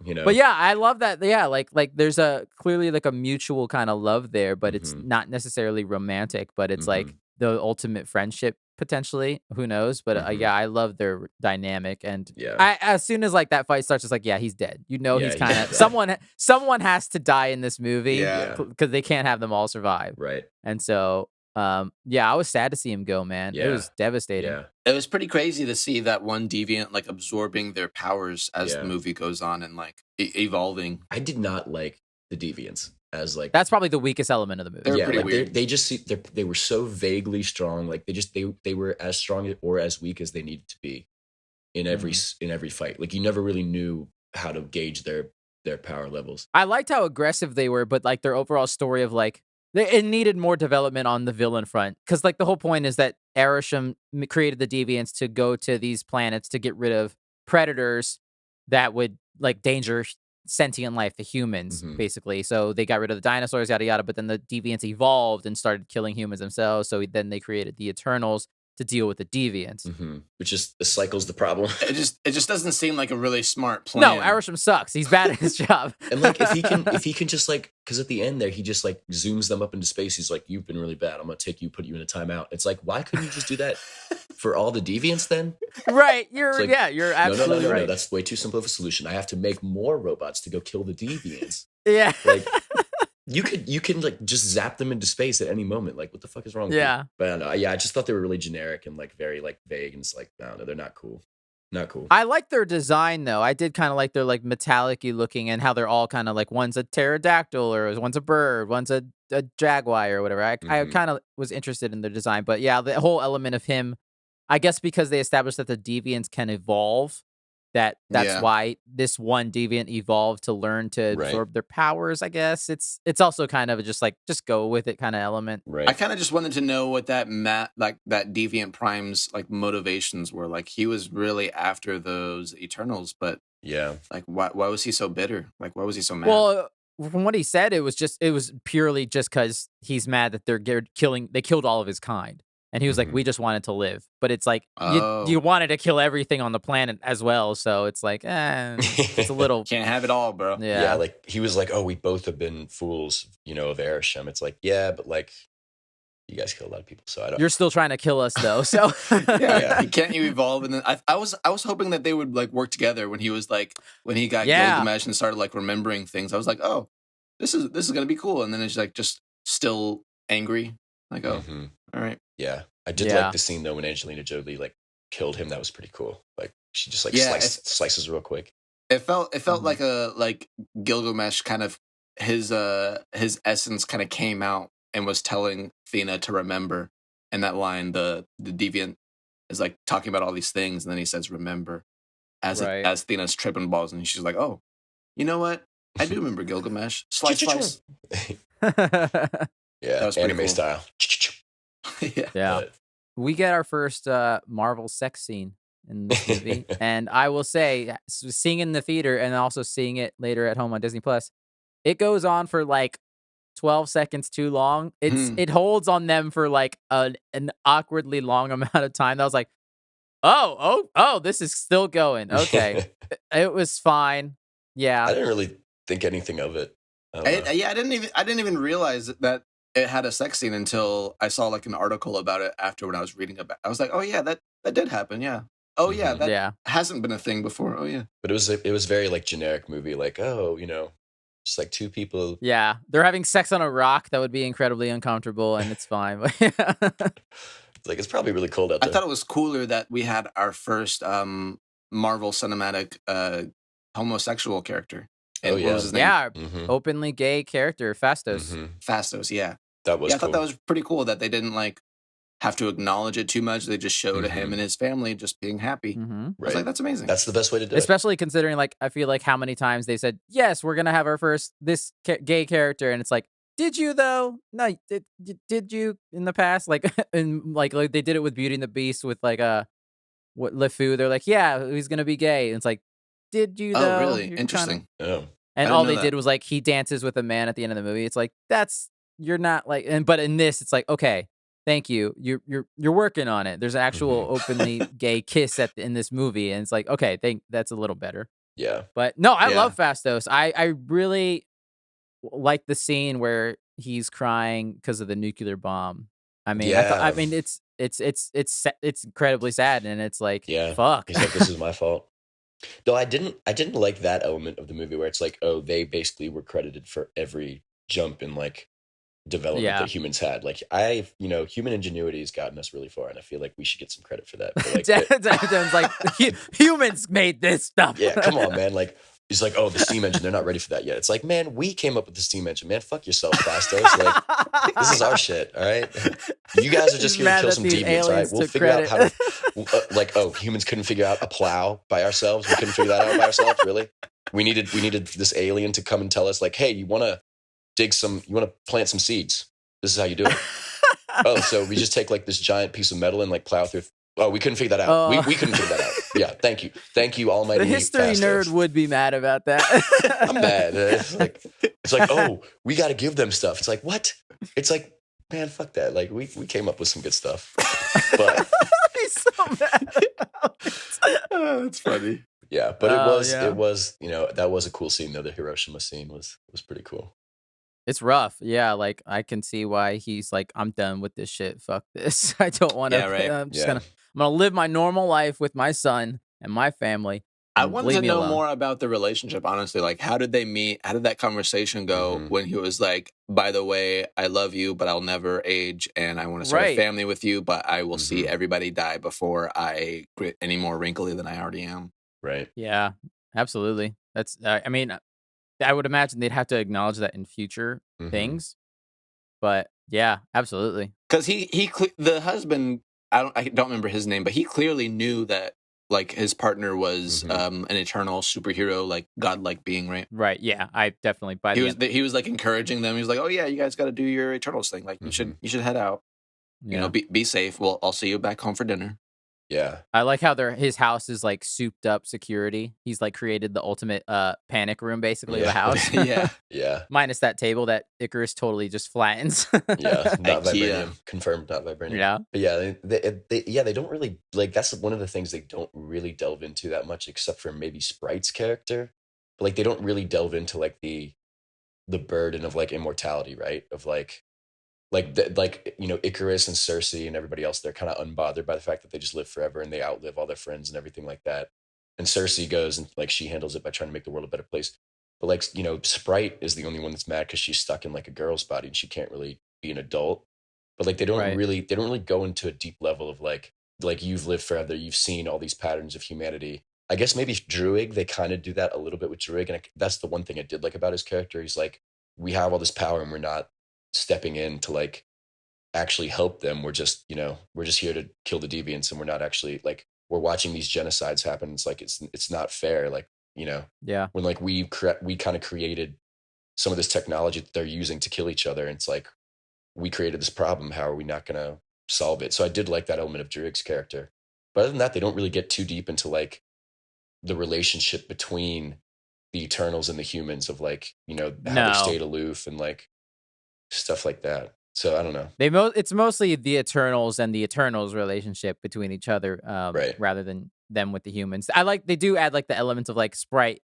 you know. But yeah, I love that. Yeah, like there's a clearly like a mutual kind of love there, but it's Mhm. not necessarily romantic, but it's like Mhm. the ultimate friendship potentially. Who knows? But Mhm. yeah, I love their dynamic. And Yeah. as soon as like that fight starts, it's like, yeah, he's dead. You know, Yeah, he's he's kind of dead. someone has to die in this movie Yeah. because they can't have them all survive. Right. And so, yeah, I was sad to see him go, man. It Yeah. was devastating. Yeah. It was pretty crazy to see that one deviant like absorbing their powers as Yeah. the movie goes on and like evolving. I did not like the deviants as like That's probably the weakest element of the movie. They're yeah, pretty like weird. they just they were so vaguely strong. Like they were as strong or as weak as they needed to be in every in every fight. Like you never really knew how to gauge their power levels. I liked how aggressive they were, but like their overall story of like it needed more development on the villain front because like the whole point is that Arishem created the deviants to go to these planets to get rid of predators that would like danger sentient life, the humans, Mhm. basically. So they got rid of the dinosaurs, yada yada. But then the deviants evolved and started killing humans themselves. So then they created the Eternals to deal with the deviants. Which just cycles the problem. It just doesn't seem like a really smart plan. No, Arishem sucks. He's bad at his job. And like if he can just like because at the end there he just like zooms them up into space. He's like, you've been really bad. I'm gonna take you, put you in a timeout. It's like, why couldn't you just do that for all the deviants then? Right. You're It's like, you're No, absolutely no, right. that's way too simple of a solution. I have to make more robots to go kill the deviants. Yeah. Like you can like just zap them into space at any moment. Like what the fuck is wrong with you? Yeah. But I don't know. Yeah, I just thought they were really generic and like very like vague and it's like, no, they're not cool. Not cool. I like their design though. I did kind of like their like metallic-y looking and how they're all kind of like one's a pterodactyl or one's a bird, one's a jaguar or whatever. I Mhm. kind of was interested in their design, but yeah, the whole element of him, I guess because they established that the deviants can evolve, that's Yeah. why this one deviant evolved to learn to Right. absorb their powers. I guess it's also kind of just like just go with it kind of element. Right. I kind of just wanted to know what that that Deviant Prime's like motivations were. Like he was really after those Eternals, but yeah. like why was he so bitter? Like why was he so mad? Well, from what he said, it was purely just because he's mad that they killed all of his kind. And he was like, Mhm. we just wanted to live. But it's like, Oh. you wanted to kill everything on the planet as well. So it's like, it's a little, Can't have it all, bro. yeah. Yeah, like he was like, oh, we both have been fools, you know, of Arishem. It's like, yeah, but like you guys kill a lot of people, so I don't. You're still trying to kill us though. So Yeah, can't you evolve? And then I was hoping that they would like work together when he was like when he got Yeah. Gilgamesh and started like remembering things. I was like, oh, this is gonna be cool. And then it's like just still angry. Like, oh, Mhm. all right. Yeah, I did Yeah. like the scene though when Angelina Jolie like killed him. That was pretty cool. Like she just like Yeah, slices real quick. It felt Mhm. like Gilgamesh kind of his essence kind of came out and was telling Thena to remember. And that line, the deviant is like talking about all these things, and then he says remember Right. as Thena's tripping balls, and she's like, oh, you know what? I do remember Gilgamesh. Slice, slice. That Yeah, was pretty anime cool. style. Yeah. Yeah. We get our first Marvel sex scene in this movie, and I will say, seeing it in the theater and also seeing it later at home on Disney Plus, it goes on for like 12 seconds too long. It holds on them for like an awkwardly long amount of time. That was like, oh, this is still going. Okay, it was fine. I Yeah, didn't really think anything of it. I don't know. I didn't even realize that it had a sex scene until I saw like an article about it after when I was reading about. I was like, oh yeah, that did happen. Yeah. Oh yeah, that yeah. hasn't been a thing before. Oh yeah. But it was very like generic movie, like, oh, just like two people. Yeah, they're having sex on a rock. That would be incredibly uncomfortable, and it's fine. But yeah. It's like it's probably really cold out I there. thought it was cooler that we had our first Marvel cinematic homosexual character. And Oh, what yeah. was his name? Yeah, Mhm. openly gay character, Fastos. Mhm. Fastos. Yeah. That was Yeah, I cool. thought that was pretty cool that they didn't like have to acknowledge it too much. They just showed him Mhm. and his family just being happy. Hmm. I was Right. like, that's amazing. That's the best way to do it. Especially considering, like, I feel like how many times they said, "Yes, we're gonna have our first gay character," and it's like, "Did you though? No, did you in the past?" Like, and like they did it with Beauty and the Beast with like what LeFou. They're like, "Yeah, he's gonna be gay," and it's like, "Did you Oh, though?" really? You're Interesting. Oh. and didn't all know they that. did was like he dances with a man at the end of the movie. It's like you're not like, but in this, it's like, okay, thank you. You're working on it. There's an actual Mhm. openly gay kiss in this movie, and it's like, okay, that's a little better. Yeah. But no, I Yeah. love Fastos. I really like the scene where he's crying because of the nuclear bomb. I mean, I Yeah. mean, it's incredibly sad, and it's like, Yeah. fuck. He's like, this is my fault. Though I didn't like that element of the movie where it's like, oh, they basically were credited for every jump in like development Yeah. that humans had. Like human ingenuity has gotten us really far, and I feel like we should get some credit for that. But like, Dan's like, humans made this stuff. yeah, come on, man. Like, he's like, oh, the steam engine, they're not ready for that yet. It's like, man, we came up with the steam engine, man. Fuck yourself, Fastos. Like, this is our shit, all right? You guys are just He's here to mad kill that some these deviants, all right? aliens We'll took figure out credit. how to, like, oh, humans couldn't figure out a plow by ourselves. We couldn't figure that out by ourselves, really? We needed this alien to come and tell us, like, hey, you want to plant some seeds. This is how you do it. Oh, so we just take like this giant piece of metal and like plow through. Oh, we couldn't figure that out. We couldn't figure that out. Yeah, thank you, almighty. The history Fastos. nerd would be mad about that. I'm mad. It's like, oh, we got to give them stuff. It's like, what? It's like, man, fuck that. Like, we came up with some good stuff, but He's so mad about it. Oh, that's funny. yeah, but Oh, it was, that was a cool scene though. The Hiroshima scene was pretty cool. It's rough. Yeah, like I can see why he's like, I'm done with this shit. Fuck this. I don't want to. Yeah, right. I'm just Yeah. gonna live my normal life with my son and my family. I and wanted leave to me know alone. more about the relationship, honestly. Like, how did they meet? How did that conversation go Mhm. when he was like, by the way, I love you, but I'll never age, and I want to start a Right. family with you, but I will see Mhm. everybody die before I get any more wrinkly than I already am. Right. Yeah, absolutely. That's. I mean, I would imagine they'd have to acknowledge that in future Mhm. things. But yeah, absolutely. Because the husband, I don't remember his name, but he clearly knew that like his partner was Mhm. an eternal superhero, like godlike being, right? Right. Yeah, I definitely by He the was end. he was like encouraging them. He was like, "Oh yeah, you guys got to do your Eternals thing. Like Mhm. you should head out. You Yeah. know, be safe. Well, I'll see you back home for dinner." Yeah. I like how his house is like souped up security. He's like created the ultimate panic room basically of the Yeah. house. Yeah. Yeah. Minus that table that Icarus totally just flattens. Yeah. Not IKEA. vibranium. Confirmed. Not vibranium. Yeah. But yeah, they don't really like. That's one of the things they don't really delve into that much, except for maybe Sprite's character. But like, they don't really delve into like the burden of like immortality, right? Of Icarus and Cersei and everybody else. They're kind of unbothered by the fact that they just live forever and they outlive all their friends and everything like that. And Cersei goes and like she handles it by trying to make the world a better place. But like, Sprite is the only one that's mad because she's stuck in like a girl's body and she can't really be an adult. But like they don't Right. really go into a deep level of like you've lived forever, you've seen all these patterns of humanity. I guess maybe Druig, they kind of do that a little bit with Druig, and that's the one thing I did like about his character. He's like we have all this power and we're not stepping in to like actually help them. We're just, we're just here to kill the deviants, and we're not actually like, we're watching these genocides happen. It's like, it's not fair. Like, Yeah. when like we kind of created some of this technology that they're using to kill each other. And it's like, we created this problem. How are we not going to solve it? So I did like that element of Druig's character. But other than that, they don't really get too deep into like the relationship between the Eternals and the humans, of like, how they stayed aloof and like stuff like that. So I don't know. It's mostly the Eternals and the Eternals relationship between each other, Right. rather than them with the humans. They do add like the elements of like Sprite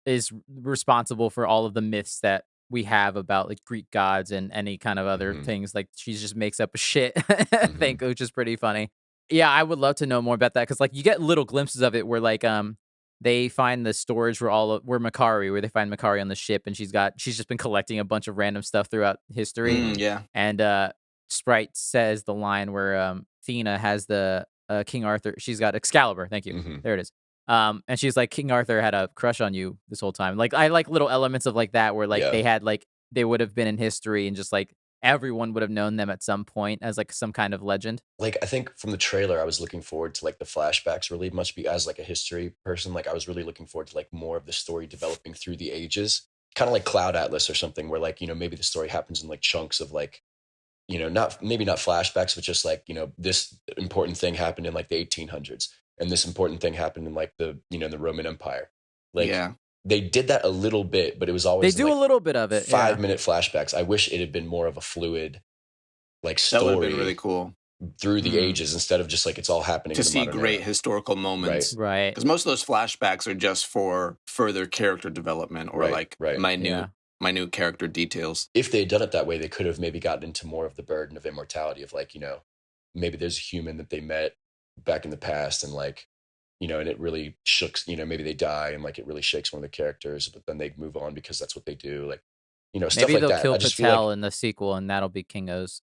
is responsible for all of the myths that we have about like Greek gods and any kind of other things. Like she just makes up a shit, I think, which is pretty funny. Yeah, I would love to know more about that, because like you get little glimpses of it where like they find the storage where Makari, where they find Makari on the ship, and she's just been collecting a bunch of random stuff throughout history. Yeah. And Sprite says the line where Thena has the King Arthur. She's got Excalibur. Thank you. There it is. And she's like, King Arthur had a crush on you this whole time. Like, I like little elements of like that where like they would have been in history, and just like everyone would have known them at some point as like some kind of legend. Like, I think from the trailer, I was looking forward to like the flashbacks really much, as like a history person. Like I was really looking forward to like more of the story developing through the ages, kind of like Cloud Atlas or something, where like, maybe the story happens in like chunks of like, not flashbacks, but just like, this important thing happened in like the 1800s. And this important thing happened in like the Roman Empire. Like they did that a little bit, but it was always they do like a little bit of it. 5-minute flashbacks. I wish it had been more of a fluid like story. That would have been really cool through the ages, instead of just like it's all happening to in the see modern great era. historical moments. Right. Because most of those flashbacks are just for further character development or minute character details. If they had done it that way, they could have maybe gotten into more of the burden of immortality of like, maybe there's a human that they met back in the past, and like, and it really shooks, maybe they die and like it really shakes one of the characters, but then they move on because that's what they do. Like, stuff Maybe like they'll that. kill I just Patel feel like, in the sequel, and that'll be Kingo's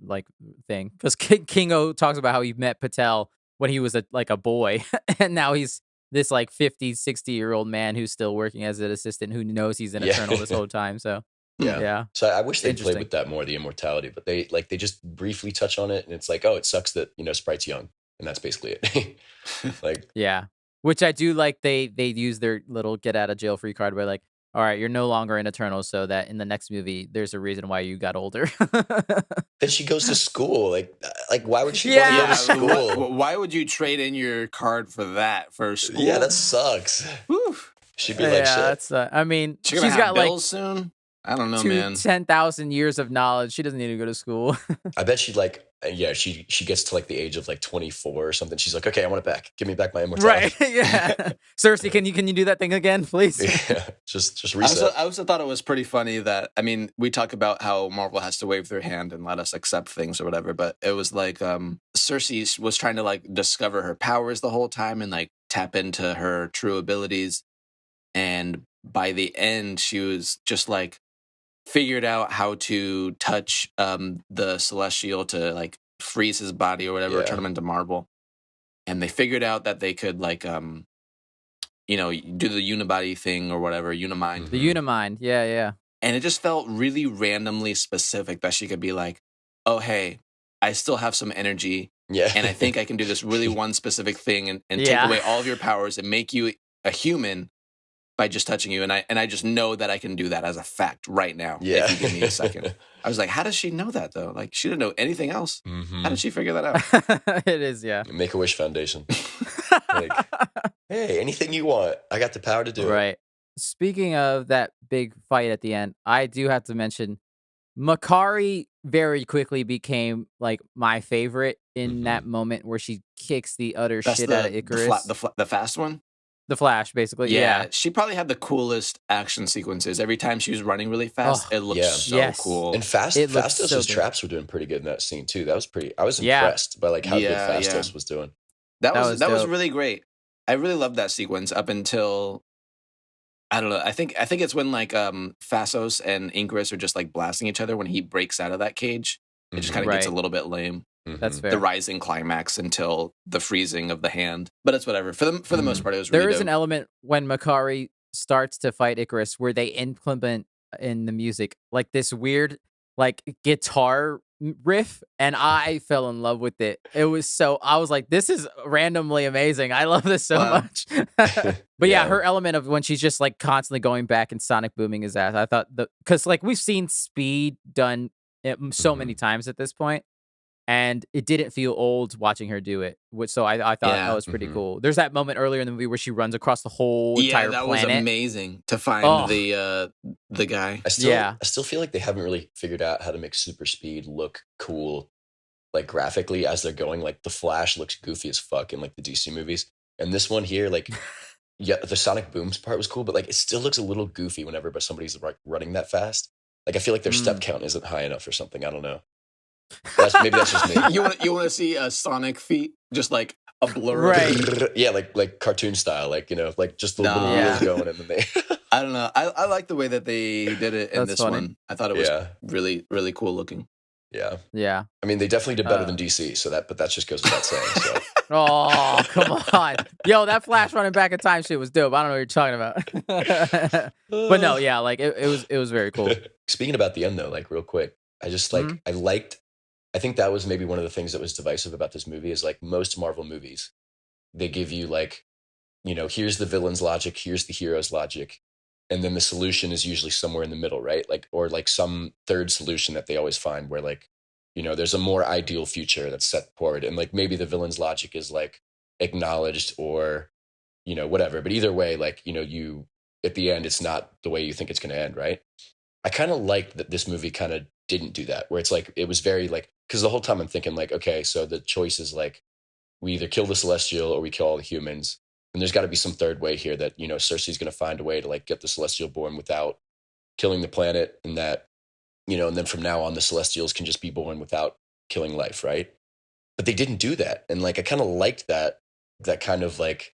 like thing. Because Kingo talks about how he met Patel when he was a boy, and now he's this like 50, 60-year-old man who's still working as an assistant, who knows he's an Eternal this whole time. So yeah. So I wish they played with that more, the immortality, but they just briefly touch on it, and it's like, oh, it sucks that Sprite's young, and that's basically it. Like, yeah, which I do like. They use their little get out of jail free card where like, all right, you're no longer an Eternal, so that in the next movie there's a reason why you got older. Then she goes to school. Like why would she want to go to school? Why would you trade in your card for that for school? Yeah, that sucks. Whew. She'd be like, shit. That's. I mean, she's got like soon. I don't know, man. 10,000 years of knowledge. She doesn't need to go to school. I bet she'd like, she gets to like the age of like 24 or something. She's like, okay, I want it back. Give me back my immortality. Right? Yeah. Cersei, can you do that thing again, please? Yeah, just reset. I also thought it was pretty funny that, I mean, we talk about how Marvel has to wave their hand and let us accept things or whatever, but it was like Cersei was trying to like discover her powers the whole time and like tap into her true abilities, and by the end she was just like figured out how to touch the Celestial to like freeze his body or whatever, turn him into marble. And they figured out that they could like do the unibody thing or whatever, unimind. The unimind, yeah. And it just felt really randomly specific that she could be like, oh hey, I still have some energy. Yeah. And I think I can do this really one specific thing and take away all of your powers and make you a human by just touching you, and I just know that I can do that as a fact right now. Yeah. If you give me a second. I was like, how does she know that though? Like, she didn't know anything else. Mm-hmm. How did she figure that out? It is, yeah. Make-A-Wish Foundation. Like, hey, anything you want. I got the power to do it. Right. Speaking of that big fight at the end, I do have to mention Makari very quickly became like my favorite in that moment where she kicks the utter shit out of Icarus. The fast one? The Flash, basically. Yeah, she probably had the coolest action sequences. Every time she was running really fast, it looked so cool. And Fastos' traps were doing pretty good in that scene too. That was pretty. I was impressed by like how good Fastos was doing. That was really great. I really loved that sequence up until, I don't know. I think it's when like Fastos and Icarus are just like blasting each other when he breaks out of that cage. It just kind of gets a little bit lame. That's fair. The rising climax until the freezing of the hand, but it's whatever. For the most part, it was really There is dope. an element when Makari starts to fight Icarus where they implement in the music, like this weird like guitar riff, and I fell in love with it. It was so I was like, this is randomly amazing. I love this so Wow. much. But yeah, Yeah. her element of when she's just like constantly going back and sonic booming his ass. I thought because like we've seen Speed done it so many times at this point, and it didn't feel old watching her do it. Which so I thought that Yeah. was pretty cool. There's that moment earlier in the movie where she runs across the whole Yeah, entire that was planet. amazing to find Oh. the guy. Yeah. I still feel like they haven't really figured out how to make super speed look cool, like graphically as they're going. Like the Flash looks goofy as fuck in like the DC movies, and this one here, like, yeah, the sonic booms part was cool, but like it still looks a little goofy whenever but somebody's like running that fast. Like I feel like their step count isn't high enough or something. I don't know. Maybe that's just me. You want to see a Sonic feet, just like a blur. Right. Yeah, like cartoon style, like, you know, like just the little Nah. wheels going, and then they. I don't know. I like the way that they did it in That's this funny. one. I thought it was Yeah. really, really cool looking. Yeah, Yeah. I mean, they definitely did better than DC, but that just goes without saying. So. Oh, come on. Yo, that Flash running back in time shit was dope. I don't know what you're talking about. But no, yeah, like it was very cool. Speaking about the end though, like real quick, I just like I think that was maybe one of the things that was divisive about this movie is like most Marvel movies, they give you like, you know, here's the villain's logic, here's the hero's logic, and then the solution is usually somewhere in the middle, right? Like, or like some third solution that they always find where like, you know, there's a more ideal future that's set forward, and like maybe the villain's logic is like acknowledged or, you know, whatever. But either way, like, you know, you at the end, it's not the way you think it's going to end, right? I kind of like that this movie kind of didn't do that, where it's like it was very like, because the whole time I'm thinking like, okay, so the choice is like we either kill the Celestial or we kill all the humans, and there's got to be some third way here that, you know, Cersei's going to find a way to like get the Celestial born without killing the planet, and that, you know, and then from now on the Celestials can just be born without killing life, right? But they didn't do that, and like I kind of liked that kind of like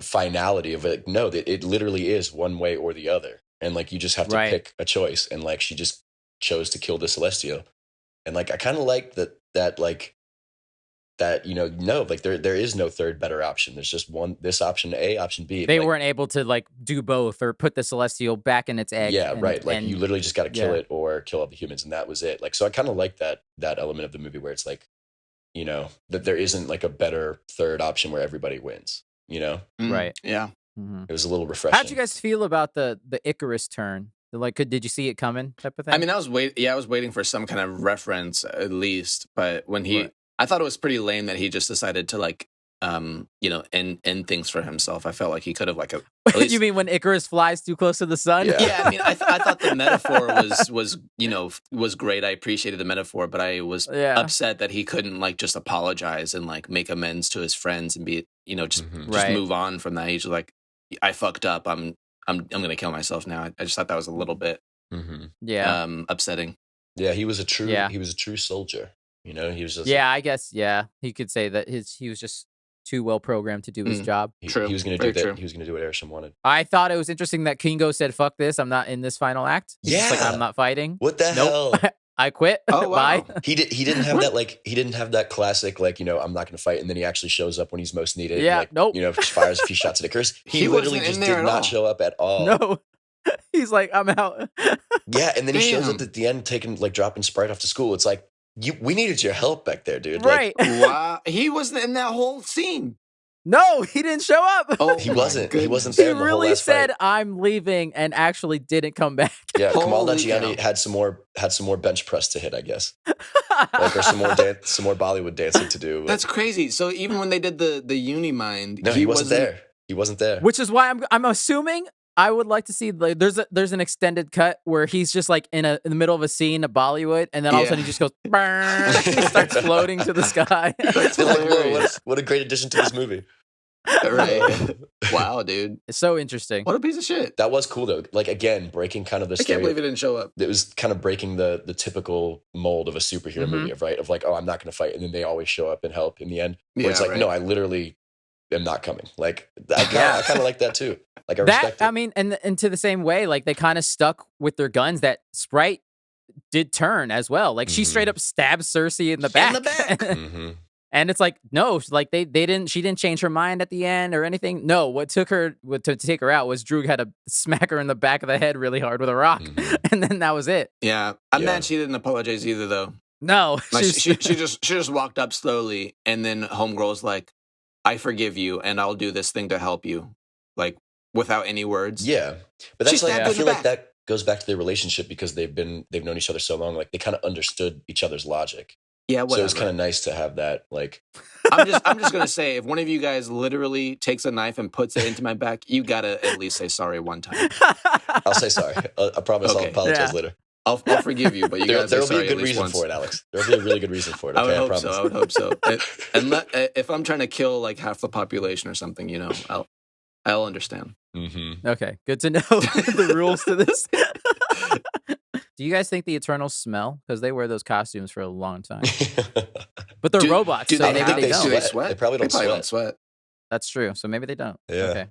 finality of it. No, that it literally is one way or the other, and like you just have to Right. pick a choice, and like she just chose to kill the Celestial, and like I kind of like that like that, you know, no, like there is no third better option. There's just one, this option A, option B. They like, weren't able to like do both or put the Celestial back in its egg. yeah, and- right. Like and- you literally just got to kill yeah. it or kill all the humans, and that was it. Like, so I kind of like that element of the movie where it's like, you know, that there isn't like a better third option where everybody wins. You know, Right. Yeah. Mhm. it was a little refreshing. How'd you guys feel about the Icarus turn? Like, did you see it coming? Type of thing. I mean, I was waiting for some kind of reference at least, but when he, Right. I thought it was pretty lame that he just decided to like, you know, end things for himself. I felt like he could have like at least. you mean when Icarus flies too close to the sun? Yeah. Yeah, I mean, I thought the metaphor was you know was great. I appreciated the metaphor, but I was Yeah. upset that he couldn't like just apologize and like make amends to his friends and be, you know, just Right. move on from that. He's just like, I fucked up. I'm gonna kill myself now. I just thought that was a little bit Yeah. upsetting. Yeah, he was a true Yeah. soldier. You know, he was just Yeah, I guess. Yeah, he could say that he was just too well programmed to do his job. True. He was going to Very do that. true. He was going to do what Arishem wanted. I thought it was interesting that Kingo said, "Fuck this! I'm not in this final act." He's just like, Yeah. I'm not fighting. What the Nope. hell? I quit. Oh, wow. Bye. He didn't have that like he didn't have that classic like, you know, I'm not going to fight, and then he actually shows up when he's most needed. Yeah, like, nope. you know, fires a few shots at Icarus. He He literally wasn't just in there did at not all. show up at all. No. He's like, I'm out. Yeah, and then he shows up Damn. at the end, dropping Sprite off to school. It's like we needed your help back there, dude. Like, Right. Wow, he wasn't in that whole scene. No, he didn't show up. Oh, he my wasn't. He wasn't goodness. there. He in the whole really last said, fight. "I'm leaving," and actually didn't come back. Yeah, Kamal Holy Nanjiani cow. had some more bench press to hit, I guess. Like, or some more Bollywood dancing to do. That's crazy. So even when they did the Unimind, No, he wasn't there. He wasn't there. Which is why I'm assuming I would like to see like there's an extended cut where he's just like in the middle of a scene of Bollywood, and then all of a sudden he just goes "Burn," he starts floating to the sky. That's They're like, whoa, hilarious. what a great addition to this movie. Right. Wow, dude. It's so interesting. What a piece of shit. That was cool though. Like, again, breaking kind of the I can't believe it didn't show up. It was kind of breaking the typical mold of a superhero movie of like, oh, I'm not going to fight, and then they always show up and help in the end. Where it's Yeah, like, right. no, I literally am not coming. Like, I kind of like that too. Like, I That respect it. I mean, and to the same way, like they kind of stuck with their guns. That Sprite did turn as well. Like she straight up stabs Cersei in the back. In the back. Mhm. And it's like, no, like she didn't change her mind at the end or anything. No, what took her to take her out was Droog had to smack her in the back of the head really hard with a rock, and then that was it. Yeah, I'm mad she didn't apologize either, though. No, Like she just walked up slowly, and then Homegirl's like, "I forgive you, and I'll do this thing to help you," like without any words. Yeah, but that's like I feel like back. that goes back to their relationship because they've known each other so long. Like they kind of understood each other's logic. Yeah, whatever. So it's kind of nice to have that. Like, I'm just gonna say, if one of you guys literally takes a knife and puts it into my back, you gotta at least say sorry one time. I'll say sorry. I promise I'll apologize later. I'll forgive you, but you gotta say sorry. There'll be a good reason for it, Alex. There'll be a really good reason for it. Okay, I would hope so. And if I'm trying to kill like half the population or something, you know, I'll understand. Okay, good to know the rules to this. Do you guys think the Eternals smell? Because they wear those costumes for a long time. But they're robots, so maybe they don't. Do they sweat? They probably don't sweat. That's true. So maybe they don't. Yeah. Okay.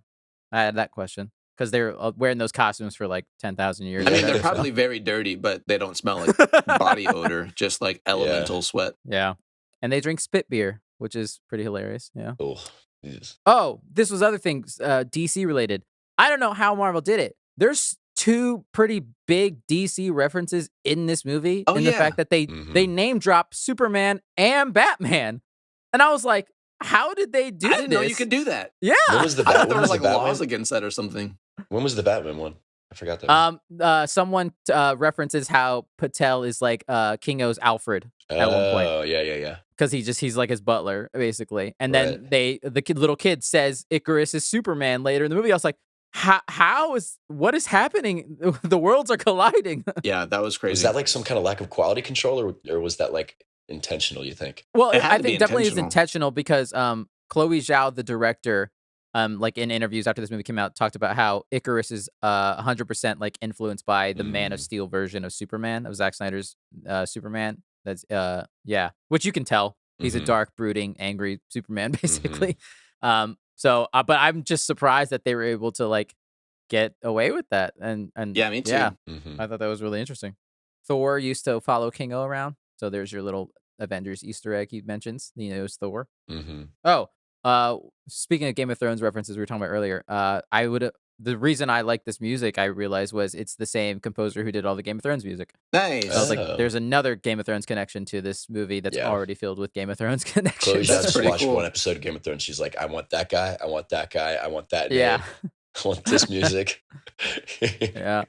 I had that question. Because they're wearing those costumes for like 10,000 years. I mean, they're probably very dirty, but they don't smell like body odor, just like elemental sweat. Yeah. And they drink spit beer, which is pretty hilarious. Yeah. Oh, this was other things, DC related. I don't know how Marvel did it. There's 2 pretty big DC references in this movie. The fact that they name drop Superman and Batman. And I was like, how did they do this? I didn't know you could do that. Yeah. When was the I thought there was like Batman? laws against that or something. When was the Batman one? I forgot that. Someone references how Patel is like Kingo's Alfred at one point. Oh, yeah. Because he's like his butler, basically. And then little kid says Icarus is Superman later in the movie. I was like, what is happening? The worlds are colliding. Yeah, that was crazy. Was that like some kind of lack of quality control, or was that like intentional, you think? Well, I think definitely is intentional because Chloe Zhao, the director, like in interviews after this movie came out, talked about how Icarus is 100% like influenced by the Man of Steel version of Superman, of Zack Snyder's Superman. That's which you can tell. He's a dark, brooding, angry Superman, basically. But I'm just surprised that they were able to like get away with that. And yeah, me too. Yeah, I thought that was really interesting. Thor used to follow Kingo around, so there's your little Avengers Easter egg he mentions. He knows Thor. Speaking of Game of Thrones references we were talking about earlier, the reason I like this music, I realized, was it's the same composer who did all the Game of Thrones music. Nice. So I was like, there's another Game of Thrones connection to this movie that's already filled with Game of Thrones Chloe connections. just watched one episode of Game of Thrones. She's like, I want that guy. I want that guy. I want that name. I want this music. Yeah.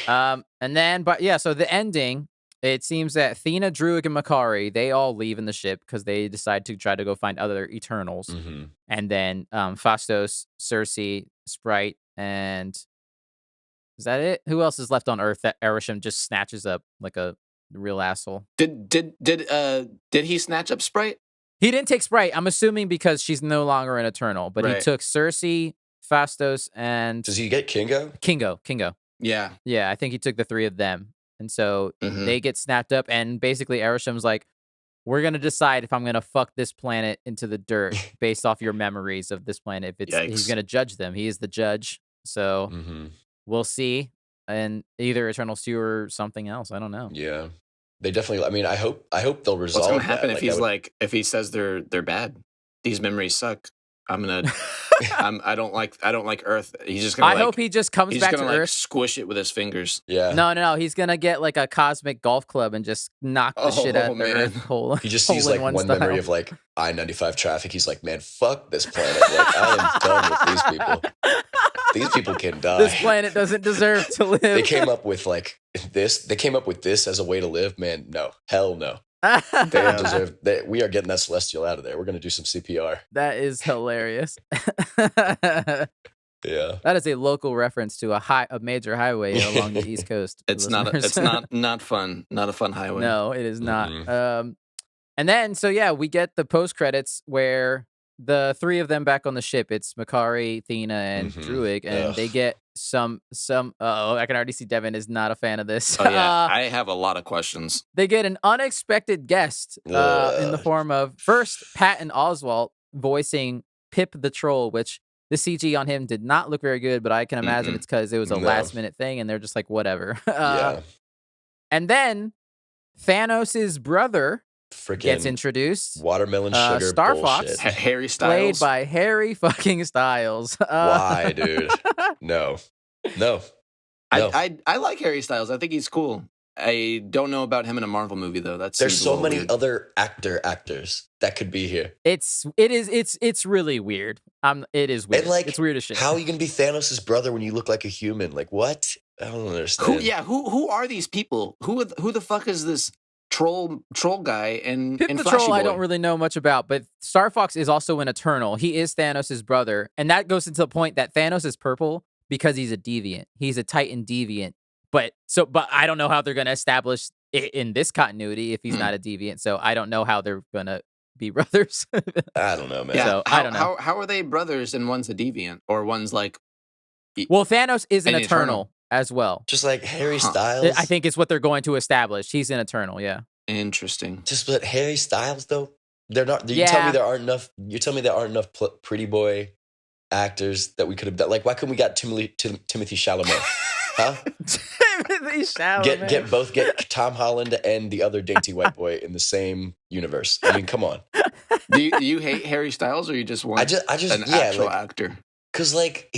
And then, so the ending, it seems that Athena, Druig, and Makari, they all leave in the ship because they decide to try to go find other Eternals. And then Phastos, Cersei, Sprite, and is that it? Who else is left on Earth that Erisham just snatches up like a real asshole? Did he snatch up Sprite? He didn't take Sprite. I'm assuming because she's no longer an Eternal, but he took Cersei, Phastos, and does he get Kingo? Kingo. Yeah. Yeah, I think he took the 3 of them. And so they get snapped up, and basically Erisham's like, we're going to decide if I'm going to fuck this planet into the dirt based off your memories of this planet. If he's going to judge them. He is the judge. So we'll see. And either Eternal 2 or something else. I don't know. Yeah. They definitely, I mean, I hope they'll resolve What's going to happen that. if he's if he says they're bad? These memories suck. I'm gonna. I don't like Earth. He's just gonna. I hope he just comes back to Earth. Squish it with his fingers. Yeah. No. He's gonna get like a cosmic golf club and just knock the shit out of the Earth hole. He just sees like one memory of like I-95 traffic. He's like, man, fuck this planet. Like I am done with these people. These people can die. This planet doesn't deserve to live. They came up with like this. They came up with this as a way to live. Man, no, hell no. They don't deserve that. We are getting that celestial out of there. We're going to do some CPR. That is hilarious. Yeah, that is a local reference to a major highway along the East Coast. It's not fun. Not a fun highway. No, it is not. And then we get the post credits where the 3 of them back on the ship. It's Makari, Athena, and Druig, and they get some. I can already see Devin is not a fan of this. Oh yeah, I have a lot of questions. They get an unexpected guest in the form of first Patton Oswalt voicing Pip the Troll, which the CG on him did not look very good, but I can imagine it's because it was a last minute thing, and they're just like whatever. And then Thanos' brother gets freaking introduced. watermelon sugar Star bullshit. Fox, Harry played Styles. by Harry fucking Styles. Why, dude? No. I like Harry Styles. I think he's cool. I don't know about him in a Marvel movie though. That There's seems a so little many weird. other actors that could be here. It's really weird. It is weird. And like, It's weird as shit. how are you gonna be Thanos' brother when you look like a human? Like, what? I don't understand. Who are these people? Who the fuck is this troll guy and Pip and the Flashy Troll, Boy? I don't really know much about, but Star Fox is also an Eternal. He is Thanos' brother, and that goes into the point that Thanos is purple because he's a deviant. He's a Titan deviant. But I don't know how they're going to establish it in this continuity if he's not a deviant. So I don't know how they're going to be brothers. I don't know, man. Yeah, So, I don't know. How are they brothers and one's a deviant or one's like? Well, Thanos is an An Eternal. Eternal as well. Just like Harry Huh. Styles. I think it's what they're going to establish. He's an Eternal, yeah. Interesting. Just but Harry Styles though, they're not. You Yeah. tell me there aren't enough. You tell me there aren't enough pretty boy actors that we could have done. Like, why couldn't we got Timothy Chalamet? Huh? Timothy Chalamet. Get Tom Holland and the other dainty white boy in the same universe. I mean, come on. Do you hate Harry Styles or you just want I just an yeah, actual like, actor? cause like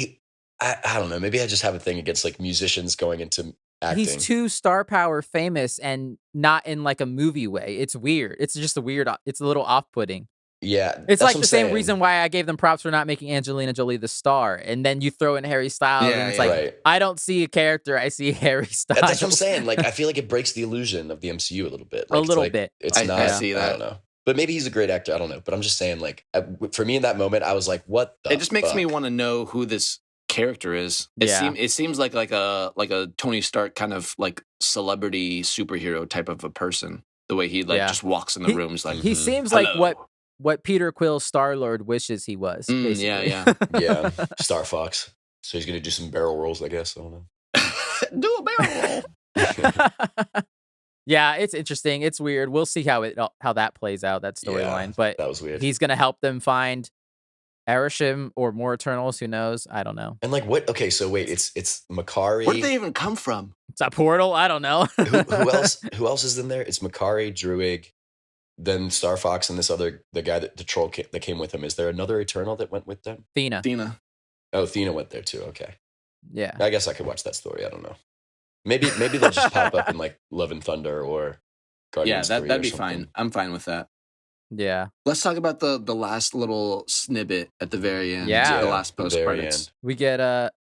I don't know. Maybe I just have a thing against like musicians going into acting. He's too star power famous and not in like a movie way. It's weird. It's just it's a little off-putting. Yeah, It's that's like what the I'm same saying. reason why I gave them props for not making Angelina Jolie the star. And then you throw in Harry Styles Yeah, and it's yeah. like, Right. I don't see a character, I see Harry Styles. That's what I'm saying. Like, I feel like it breaks the illusion of the MCU a little bit. Like, A little it's like, bit. It's I not. see I that. don't know. But maybe he's a great actor. I don't know. But I'm just saying, like, for me in that moment, I was like, what the It just makes me fuck? want to know who this character is. Yeah. It seems like a Tony Stark kind of like celebrity superhero type of a person. The way he Yeah. just walks in the rooms like He Mhm. seems like "Hello." what Peter Quill's Star-Lord wishes he was, basically. yeah. Yeah, Star Fox. So he's gonna do some barrel rolls, I guess. I don't know. Do a barrel roll. Yeah, it's interesting. It's weird. We'll see how that plays out, that storyline. Yeah, But that was weird. he's going to help them find Arishem or more Eternals. Who knows? I don't know. And like, what? Okay, so wait, it's Makari. Where did they even come from? It's a portal. I don't know. who else? Who else is in there? It's Makari, Druig, then Star Fox, and the guy that the troll that came with him. Is there another Eternal that went with them? Athena. Athena. Oh, Athena went there too. Okay, Yeah. I guess I could watch that story. I don't know. Maybe they'll just pop up in like Love and Thunder or Guardians. Yeah, 3 that'd or be something. fine. I'm fine with that. Yeah. Let's talk about the last little snippet at the very end. Yeah. The last the post very credits. end. We get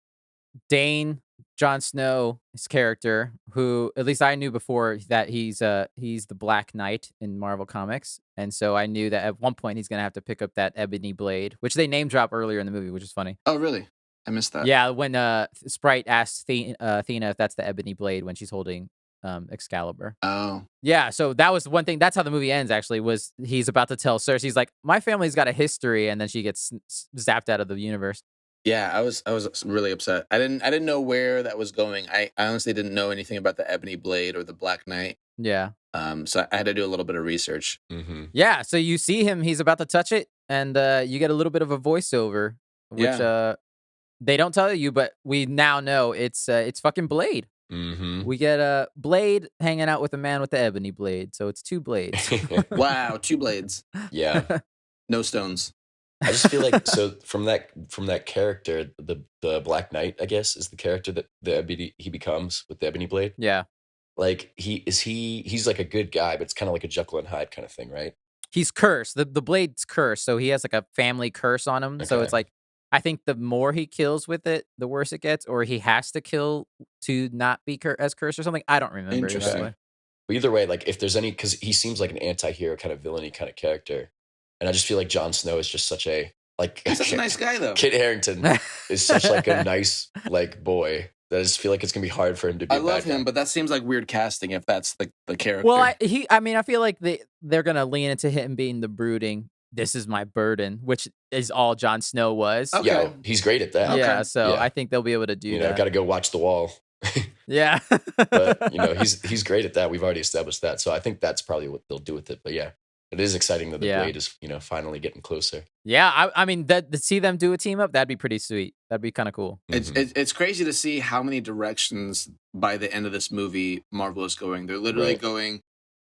Dane, Jon Snow, his character, who at least I knew before that he's the Black Knight in Marvel Comics. And so I knew that at one point he's going to have to pick up that ebony blade, which they name drop earlier in the movie, which is funny. Oh, really? I missed that. Yeah, when Sprite asks Athena if that's the ebony blade when she's holding Excalibur. Oh. Yeah, so that was one thing. That's how the movie ends, actually, was he's about to tell Cersei, he's like, my family's got a history, and then she gets zapped out of the universe. Yeah, I was really upset. I didn't know where that was going. I honestly didn't know anything about the Ebony Blade or the Black Knight. Yeah. So I had to do a little bit of research. Mm-hmm. Yeah, so you see him, he's about to touch it, and you get a little bit of a voiceover, which they don't tell you, but we now know it's fucking Blade. Mm-hmm. We get a Blade hanging out with a man with the ebony blade, so it's two blades. Wow, 2 blades, Yeah. no stones. I just feel like so from that character, the Black Knight, I guess, is the character that he becomes with the ebony blade. Yeah. Like he's like a good guy, but it's kind of like a Jekyll and Hyde kind of thing, right? He's cursed. The blade's cursed, so he has like a family curse on him. So Okay. it's like, I think the more he kills with it, the worse it gets, or he has to kill to not be as cursed or something. I don't remember. Interesting. Exactly. But either way, like if there's any, because he seems like an anti-hero kind of villainy kind of character, and I just feel like Jon Snow is just such a like He's such a nice guy, though. Kit Harington is such like a nice like boy that I just feel like it's gonna be hard for him to be. I a love bad guy. him, but that seems like weird casting if that's the character. Well, I feel like they're gonna lean into him being the brooding. This is my burden, which is all Jon Snow was. Okay. Yeah, he's great at that. Yeah, so Yeah. I think they'll be able to do You know, that. got to go watch The Wall. Yeah. But you know, he's great at that. We've already established that. So I think that's probably what they'll do with it. But yeah, it is exciting that the Yeah. blade is, you know, finally getting closer. Yeah, I mean, to see them do a team up, that'd be pretty sweet. That'd be kind of cool. Mhm. It's crazy to see how many directions by the end of this movie Marvel is going. They're literally Right. going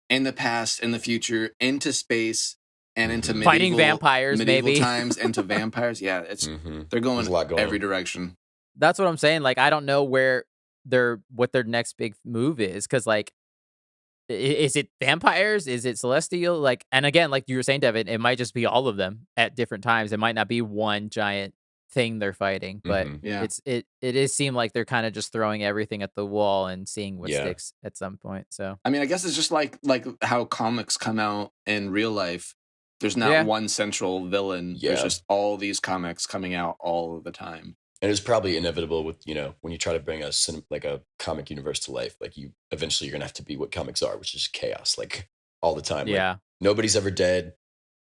in the past, in the future, into space, and into Fighting vampires, medieval maybe. times, into vampires. Yeah, they're going There's a lot going every on. direction. That's what I'm saying. Like, I don't know what their next big move is, because like, is it vampires? Is it celestial? Like, and again, like you were saying, Devin, it might just be all of them at different times. It might not be one giant thing they're fighting, but Yeah. it is seem like they're kind of just throwing everything at the wall and seeing what Yeah. sticks at some point. So I mean, I guess it's just like how comics come out in real life. There's not Yeah. one central villain. There's Yeah. just all these comics coming out all of the time. And it's probably inevitable with, when you try to bring a comic universe to life, like eventually you're going to have to be what comics are, which is chaos, like all the time. Yeah. Like, nobody's ever dead.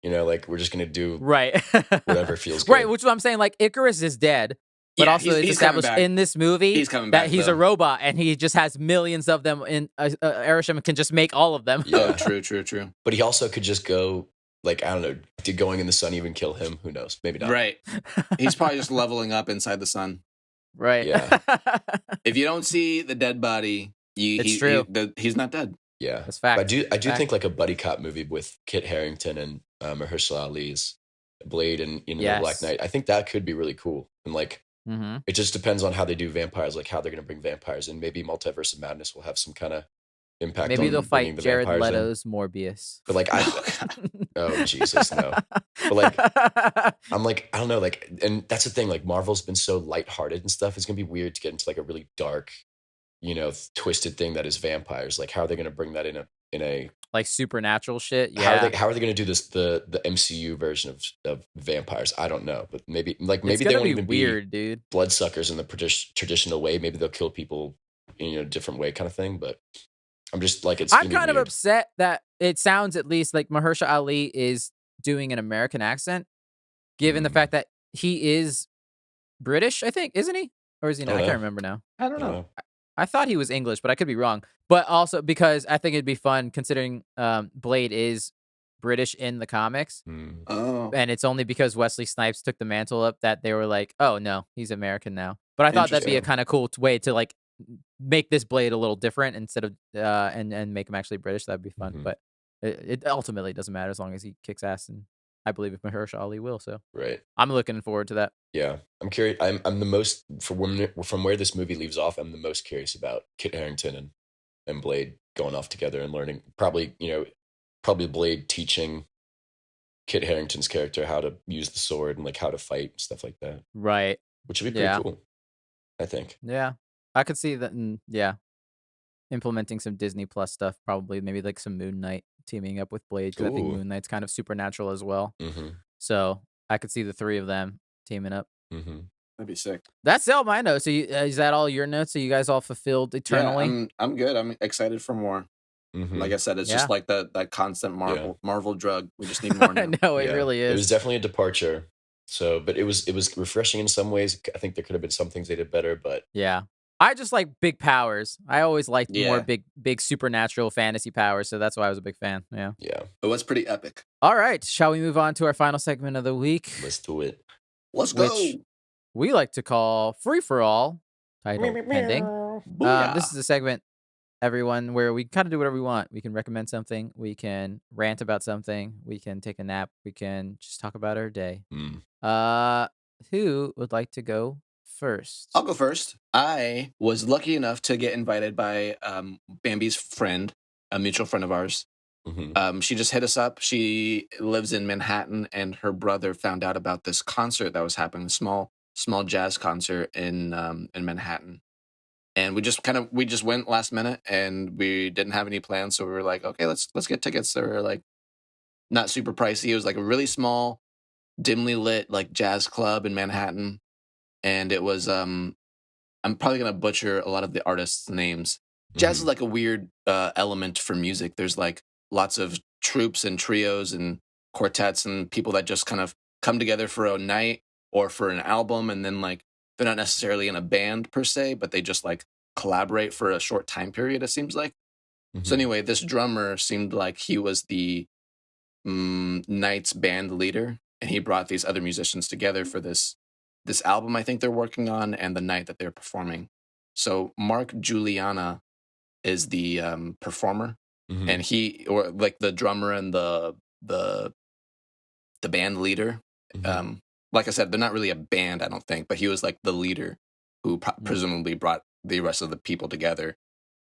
Like we're just going to do right, whatever feels good. right. Which is what I'm saying. Like, Icarus is dead, but Yeah, also it's he's coming established back. in this movie He's coming that back, he's though. a robot and he just has millions of them in Arishem can just make all of them. Yeah. Oh, true. But he also could just go, like, I don't know, did going in the sun even kill him? Who knows? Maybe not. Right. He's probably just leveling up inside the sun. Right. Yeah. If you don't see the dead body, It's true. He's not dead. Yeah. That's fact. But I do Fact. think like a buddy cop movie with Kit Harington and Mahershala Ali's Blade and the Black Yes. Knight, I think that could be really cool. And like, Mm-hmm. it just depends on how they do vampires, like how they're going to bring vampires in. Maybe Multiverse of Madness will have some kind of impact. Maybe on they'll bringing fight the Jared vampires in. Leto's Morbius. But like, oh Jesus, no. But like, I'm like, I don't know, like, and that's the thing. Like, Marvel's been so lighthearted and stuff. It's gonna be weird to get into like a really dark, twisted thing that is vampires. Like, how are they gonna bring that in a like supernatural shit. Yeah. How are they going to do this the MCU version of vampires? I don't know, but maybe It's they gonna won't be even weird, dude. be bloodsuckers in the traditional way. Maybe they'll kill people in a different way, kind of thing. But I'm just like, I'm kind of upset that it sounds at least like Mahershala Ali is doing an American accent, given the fact that he is British, I think, isn't he? Or is he not? I can't remember now. I don't know. I thought he was English, but I could be wrong. But also because I think it'd be fun considering Blade is British in the comics. Oh. And it's only because Wesley Snipes took the mantle up that they were like, oh, no, he's American now. But I thought that'd be a Interesting. kind of cool way to like make this Blade a little different instead of and make him actually British. That'd be fun. But it ultimately doesn't matter as long as he kicks ass. And I believe if Mahershala Ali will. So Right. I'm looking forward to that. Yeah. I'm curious. I'm the most, from where this movie leaves off, I'm the most curious about Kit Harington and Blade going off together and learning. Probably Blade teaching Kit Harington's character how to use the sword and like how to fight and stuff like that. Right. Which would be pretty cool, I think. Yeah. I could see that. Yeah. Implementing some Disney Plus stuff, probably maybe like some Moon Knight teaming up with Blade, because I think Ooh. Moon Knight's kind of supernatural as well. Mm-hmm. So I could see the three of them teaming up. Mm-hmm. That'd be sick. That's all my notes. So is that all your notes? Are you guys all fulfilled eternally? Yeah, I'm good. I'm excited for more. Mm-hmm. Like I said, it's just like that constant Marvel drug. We just need I more now. know it really is. It was definitely a departure. So, but it was refreshing in some ways. I think there could have been some things they did better, but yeah. I just like big powers. I always liked more Yeah. big supernatural fantasy powers, so that's why I was a big fan. Yeah. yeah, It was pretty epic. All right, shall we move on to our final segment of the week, let's do it. Let's go. which we like to call Free for All, title pending. This is a segment, everyone, where we kind of do whatever we want. We can recommend something, we can rant about something, we can take a nap, we can just talk about our day. Who would like to go first? I'll go first. I was lucky enough to get invited by Bambi's friend, a mutual friend of ours. Mm-hmm. She just hit us up. She lives in Manhattan, and her brother found out about this concert that was happening, a small jazz concert in Manhattan. And we just went last minute, and we didn't have any plans, so we were like, okay, let's get tickets. They were like not super pricey. It was like a really small, dimly lit like jazz club in Manhattan, and it was I'm probably gonna butcher a lot of the artists' names. Jazz is like a weird element for music. There's like lots of troops and trios and quartets and people that just kind of come together for a night or for an album, and then like they're not necessarily in a band per se, but they just like collaborate for a short time period, it seems like. So anyway, this drummer seemed like he was the night's band leader, and he brought these other musicians together for this album I think they're working on and the night that they're performing. So Mark Juliana is the performer, and he or like the drummer and the the band leader. Mhm. Like I said, they're not really a band, I don't think, but he was like the leader who Mm. presumably brought the rest of the people together.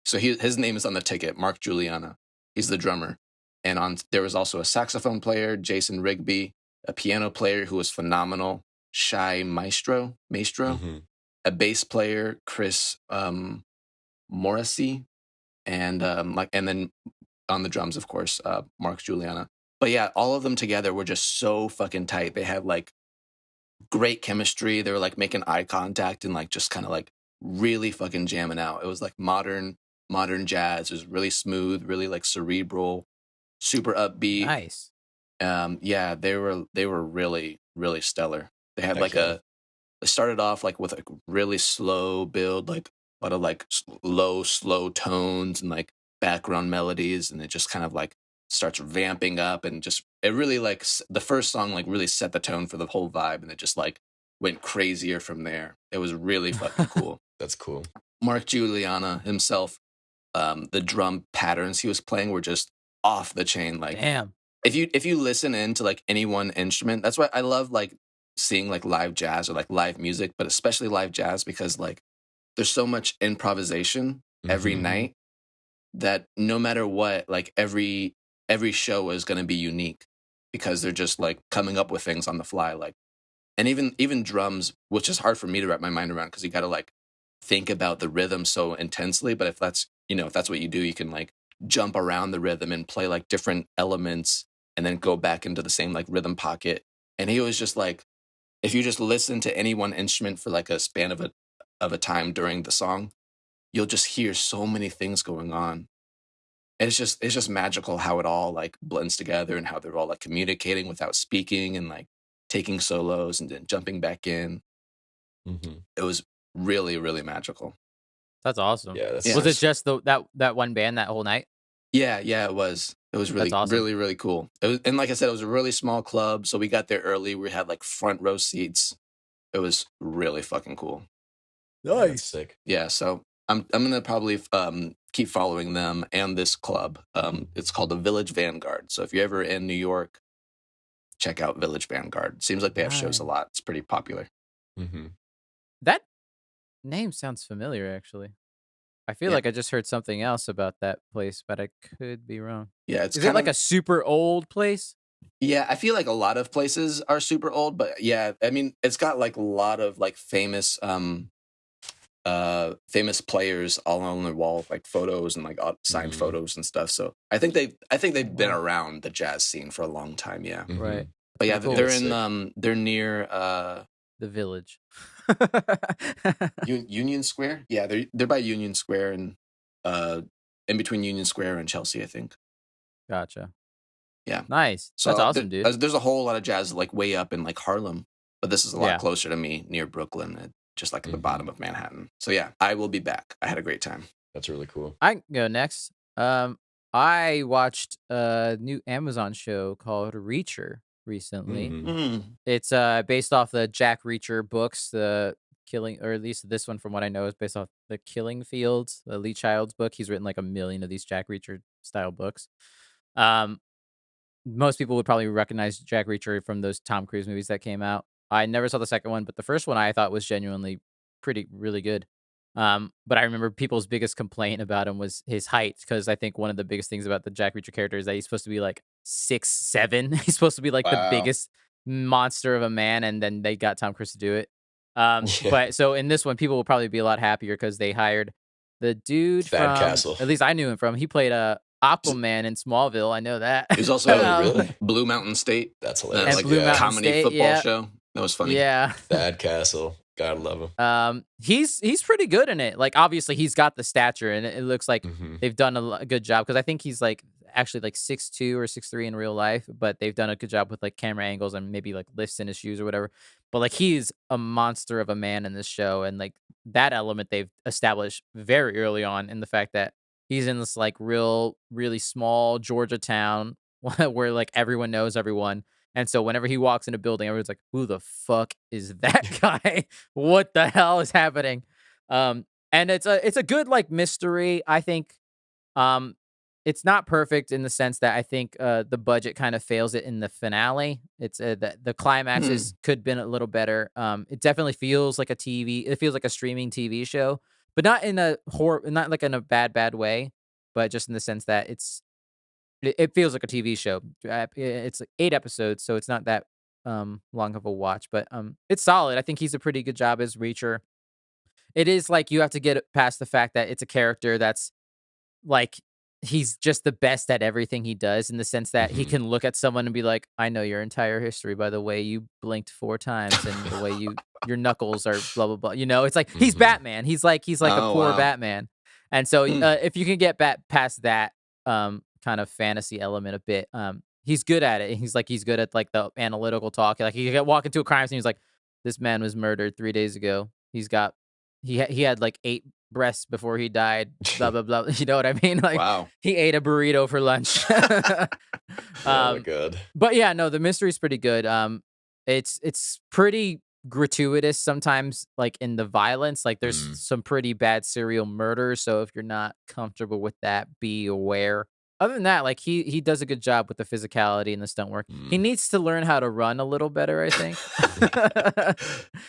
So his name is on the ticket, Mark Juliana. He's the drummer. And on there was also a saxophone player, Jason Rigby, a piano player who was phenomenal, Shy Maestro, Mhm. a bass player, Chris Morrissey, and and then on the drums, of course, Mark Juliana. But yeah, all of them together were just so fucking tight. They had like great chemistry. They were like making eye contact and like just kind of like really fucking jamming out. It was like modern jazz. It was really smooth, really like cerebral, super upbeat. Nice. Yeah, they were really stellar. They had Heck like yeah. they started off like with like really slow build, like a lot of like low slow tones and like background melodies, and it just kind of like starts vamping up, and just it really like the first song like really set the tone for the whole vibe, and it just like went crazier from there. It was really fucking cool. That's cool. Mark Juliana himself, the drum patterns he was playing were just off the chain. Like Damn. if you listen into like any one instrument, that's why I love like seeing like live jazz or like live music, but especially live jazz, because like there's so much improvisation every Mhm. Mhm. night that no matter what, like every show is going to be unique because they're just like coming up with things on the fly. Like, and even drums, which is hard for me to wrap my mind around because you got to like think about the rhythm so intensely. But if that's if that's what you do, you can like jump around the rhythm and play like different elements and then go back into the same like rhythm pocket. And he was just like, if you just listen to any one instrument for like a span of a time during the song, you'll just hear so many things going on. And it's just magical how it all like blends together and how they're all like communicating without speaking and like taking solos and then jumping back in. Mhm. It was really magical. That's awesome. Yeah, that's Yeah. Was so it sick. just that one band that whole night? Yeah, it was. It was That's awesome. really cool. It was, and like I said, it was a really small club, so we got there early. We had like front row seats. It was really fucking cool. Yeah, that's sick. Yeah, so I'm gonna probably keep following them and this club. It's called the Village Vanguard. So if you're ever in New York, check out Village Vanguard. Seems like they have shows a Nice. lot. It's pretty popular. Mhm. That name sounds familiar, actually. I feel Yeah, like I just heard something else about that place, but I could be wrong. yeah. It's Is it kind like of a super old place? yeah. I feel like a lot of places are super old, but yeah. I mean, it's got like a lot of like famous players all on the wall, like photos and like signed Mm. photos and stuff. So I think they've been Wow. around the jazz scene for a long time. Yeah, Right. Mhm. but yeah, Pretty Yeah, cool. they're that's in sick. they're near The village. Union Square. Yeah, they're by Union Square and uh in between Union Square and Chelsea, I think. Gotcha. Yeah. Nice. That's So awesome, dude. there's a whole lot of jazz like way up in like Harlem, but this is a lot Yeah. closer to me near Brooklyn, just like at the Mhm. bottom of Manhattan. So yeah, I will be back. I had a great time. That's really cool. I can go next. I watched a new Amazon show called Reacher recently. Mm. Mm. It's based off the Jack Reacher books, the Killing, or at least this one, from what I know, is based off the Killing Fields, the Lee Child's book. He's written like a million of these Jack Reacher style books. Um, Most people would probably recognize Jack Reacher from those Tom Cruise movies that came out. I never saw the second one, but the first one I thought was genuinely really good. But I remember people's biggest complaint about him was his height, because I think one of the biggest things about the Jack Reacher character is that he's supposed to be like 6'7". He's supposed to be like the Wow. biggest monster of a man, and then they got Tom Cruise to do it. Yeah. But so in this one, people will probably be a lot happier because they hired the dude Thad from, Castle. at least I knew him from. He played He's, Aquaman in Smallville. I know that. he's also Oh, in Um, really? Blue Mountain State, That's that hilarious. and like Blue Yeah. Mountain comedy State. football Yeah, show. That was funny. yeah. Thad Castle. Gotta love him. He's pretty good in it. Like, obviously, he's got the stature, and it looks like Mhm. they've done a good job, because I think he's like actually like 6'2" or 6'3" in real life, but they've done a good job with like camera angles and maybe like lifts in his shoes or whatever. But like, he's a monster of a man in this show, and like that element they've established very early on, in the fact that he's in this like really small Georgia town where like everyone knows everyone. And so whenever he walks in a building, everyone's like, "Who the fuck is that guy? What the hell is happening?" And it's a good like mystery. I think um it's not perfect in the sense that I think the budget kind of fails it in the finale. It's the Hmm. climaxes could been a little better. It definitely feels like a TV. It feels like a streaming TV show, but not in a not like in a bad way, but just in the sense that it feels like a TV show. It's like 8 episodes, so it's not that long of a watch, but it's solid. I think he's a pretty good job as Reacher. It is like you have to get past the fact that it's a character that's like, he's just the best at everything he does in the sense that he Mhm. can look at someone and be like, "I know your entire history by the way you blinked 4 times and the way your knuckles are blah, blah, blah." You know, it's like he's Mhm. Batman. He's like a Oh poor wow. Batman. And so, Hmm. if you can get past that, kind of fantasy element a bit, he's good at it. He's good at, like, the analytical talk. Like, he could walk into a crime scene, he's like, "This man was murdered 3 days ago. He had, like, 8 breasts before he died, blah, blah, blah." You know what I mean? Like, Wow. he ate a burrito for lunch. Oh my Um, god. but yeah, no, the mystery's pretty good. It's pretty gratuitous sometimes, like, in the violence, like, there's Mm. some pretty bad serial murders, so if you're not comfortable with that, be aware. Other than that, like, he does a good job with the physicality and the stunt work. He Mm. needs to learn how to run a little better, I think.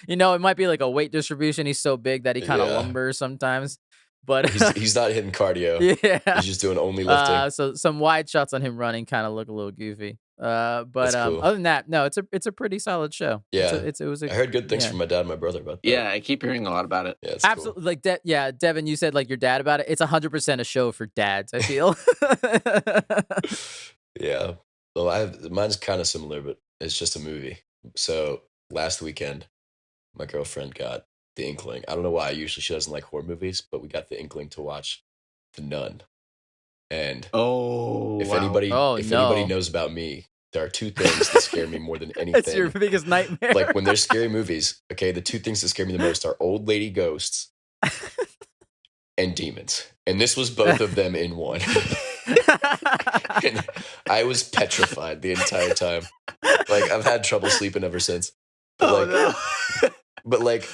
You know, it might be like a weight distribution. He's so big that he kinda Yeah. lumbers sometimes, but He's not hitting cardio. yeah. He's just doing only lifting. So some wide shots on him running kinda look a little goofy. But, That's cool. other than that, no, it's a pretty solid show. Yeah. It was a I heard good things yeah. from my dad and my brother about that. Yeah, I keep hearing a lot about it. Yeah, it's cool. Absolutely, like, yeah, Devin, you said, like, your dad about it. It's 100% a show for dads, I feel. Yeah. Well, mine's kind of similar, but it's just a movie. So last weekend, my girlfriend got the inkling. I don't know why. Usually she doesn't like horror movies, but we got the inkling to watch The Nun. And Oh wow. Oh, if anybody no. knows about me, there are two things that scare me more than It's your anything. biggest Like nightmare. when there's scary movies, okay, the two things that scare me the most are old lady ghosts and demons. And this was both of them in one. And I was petrified the entire time. Like I've had trouble sleeping ever since. But Oh like no. but like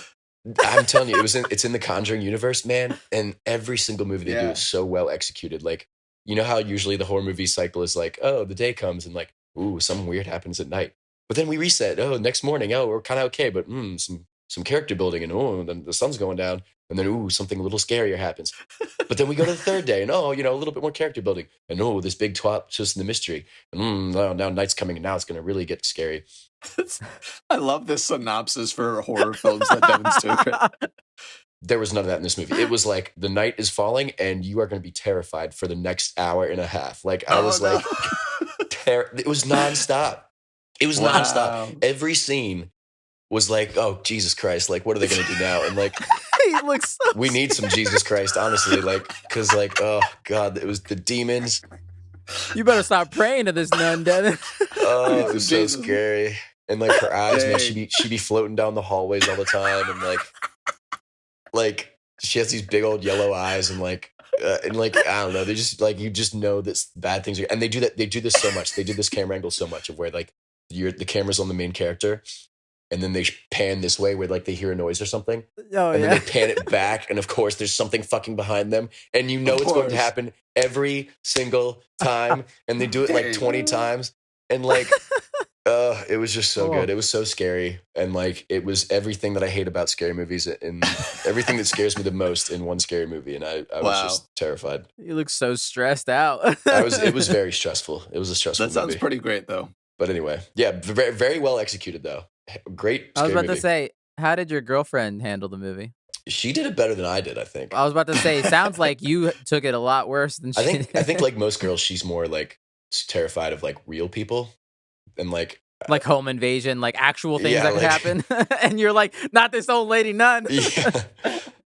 I'm telling you, it's in the Conjuring universe, man. And every single movie they do Yeah. is so well executed. Like, you know how usually the horror movie cycle is like, oh, the day comes and like, ooh, something weird happens at night. But then we reset. Oh, next morning, oh, we're kind of okay, but some character building, and oh, then the sun's going down, and then ooh, something a little scarier happens. But then we go to the third day, and oh, a little bit more character building, and oh, this big twist just in the mystery, and now night's coming, and now it's going to really get scary. I love this synopsis for horror films that Devin's doing. There was none of that in this movie. It was like the night is falling and you are going to be terrified for the next hour and a half. Like I Oh was no. like, it was nonstop. It was nonstop. Wow. Every scene was like, oh Jesus Christ! Like, what are they going to do now? And like, He looks so we need some Jesus Christ, honestly. Like, because like, oh God, it was the demons. You better stop praying to this nun, Devin. Oh, it Some was so Jesus. scary. And like her eyes, man, Dang. she'd be floating down the hallways all the time, and like she has these big old yellow eyes and like I don't know, they just like you just know that bad things are, and they do this so much, they do this camera angle so much of where like the camera's on the main character and then they pan this way where like they hear a noise or something Oh, and then they yeah. pan it back and of course there's something fucking behind them and you know Of it's going to course. happen every single time and they do it like Dang. 20 times and like it was just so Oh. good. It was so scary. And like it was everything that I hate about scary movies and everything that scares me the most in one scary movie. And I was Wow. just terrified. You look so stressed out. It was very stressful. It was a stressful That sounds movie. pretty great though. But anyway, yeah, very, very well executed though. Great I was scary about to movie. say, how did your girlfriend handle the movie? She did it better than I did, I think. I was about to say, it sounds like you took it a lot worse than she did. I think like most girls, she's more like terrified of like real people and like like home invasion, like actual things Yeah, that could like- happen. And you're like, not this old lady nun. yeah.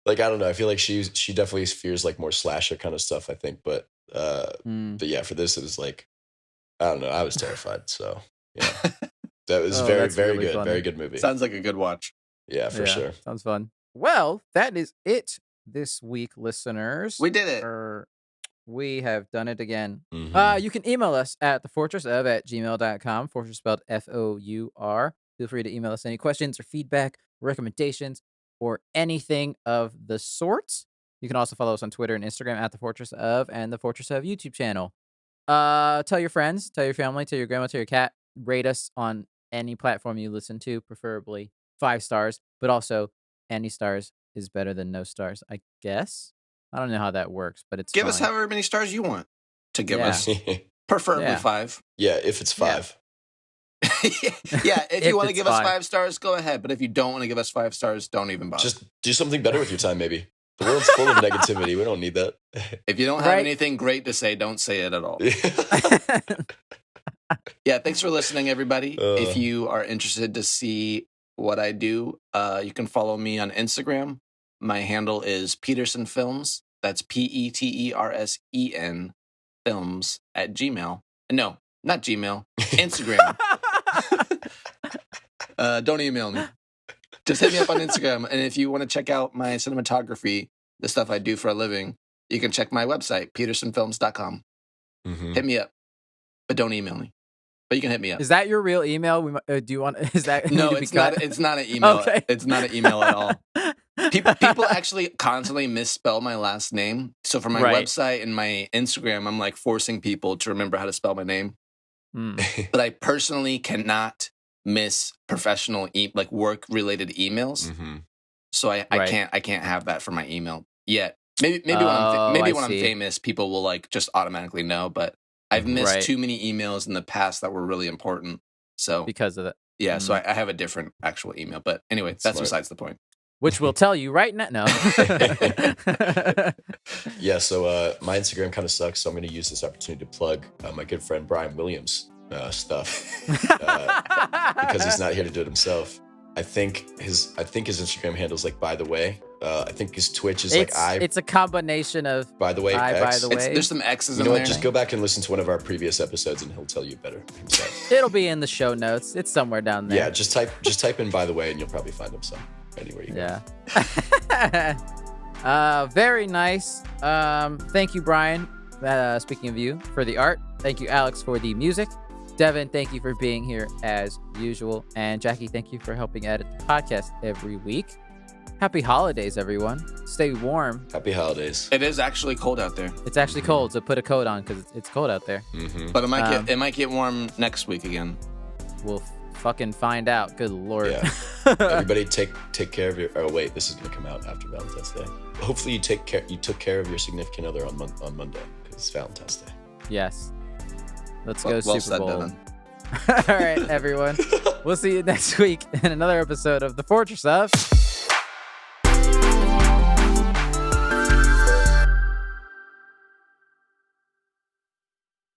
Like I don't know. I feel like she definitely fears like more slasher kind of stuff, I think. But Mm. yeah, for this it was like I don't know. I was terrified. So yeah. That was Oh, very, that's very really good. funny. Very good movie. Sounds like a good watch. Yeah, for Yeah, sure. Sounds fun. Well, that is it this week, listeners. We did it. We have done it again. Mhm. You can email us at thefortressof@gmail.com. Fortress spelled FOUR. Feel free to email us any questions or feedback, recommendations, or anything of the sort. You can also follow us on Twitter and Instagram at the Fortress of and the Fortress of YouTube channel. Tell your friends, tell your family, tell your grandma, tell your cat. Rate us on any platform you listen to, preferably 5 stars, but also any stars is better than no stars, I guess. I don't know how that works, but it's Give us fine. however many stars you want to give Yeah. us. Preferably Yeah. 5. Yeah, if it's 5. Yeah, if you want to it's give us 5. 5 stars, go ahead. But if you don't want to give us 5 stars, don't even bother. Just do something better with your time, maybe. The world's full of negativity. We don't need that. If you don't have Right. anything great to say, don't say it at all. Yeah, thanks for listening, everybody. If you are interested to see what I do, you can follow me on Instagram. My handle is Peterson Films. That's PETERSEN Films at Gmail. No, not Gmail. Instagram. Don't email me. Just hit me up on Instagram. And if you want to check out my cinematography, the stuff I do for a living, you can check my website, petersonfilms.com. Mhm. Hit me up, but don't email me. But you can hit me up. Is that your real email? Do you want? Is that No, need to be it's cut? not. It's not an email. Okay. It's not an email at all. People actually constantly misspell my last name. So for my Right. website and my Instagram, I'm like forcing people to remember how to spell my name. Mm. But I personally cannot miss professional like work related emails. Mhm. So I Right. can't have that for my email yet. Maybe when Oh, I'm I when I'm see. famous, people will like just automatically know. But I've missed Right. too many emails in the past that were really important. So Because of that. yeah, so I have a different actual email. But anyway, that's Smart. besides the point. Which we'll tell you right now. No. Yeah, so my Instagram kind of sucks, so I'm going to use this opportunity to plug my good friend Brian Williams' stuff because he's not here to do it himself. I think his Instagram handle is like by the way. I think his Twitch is like It's a combination of by the way I X. by the way. There's some X's You in know there. what? Just go back and listen to one of our previous episodes, and he'll tell you better himself. It'll be in the show notes. It's somewhere down there. Yeah, just type in by the way, and you'll probably find him anywhere you go. Yeah. Very nice. Thank you, Brian. Speaking of you, for the art. Thank you, Alex, for the music. Devin, thank you for being here as usual. And Jackie, thank you for helping edit the podcast every week. Happy holidays, everyone. Stay warm. Happy holidays. It is actually cold out there, It's actually cold, so put a coat on because it's cold out there. Mm-hmm. but it might get warm next week again. We'll fucking find out. Good lord. Yeah. Everybody take care of your. Oh wait, this is gonna come out after Valentine's Day. Hopefully you took care of your significant other on Monday because it's Valentine's Day. Yes. Let's Well go Super said, Bowl. Devin. All right, everyone. We'll see you next week in another episode of The Fortress of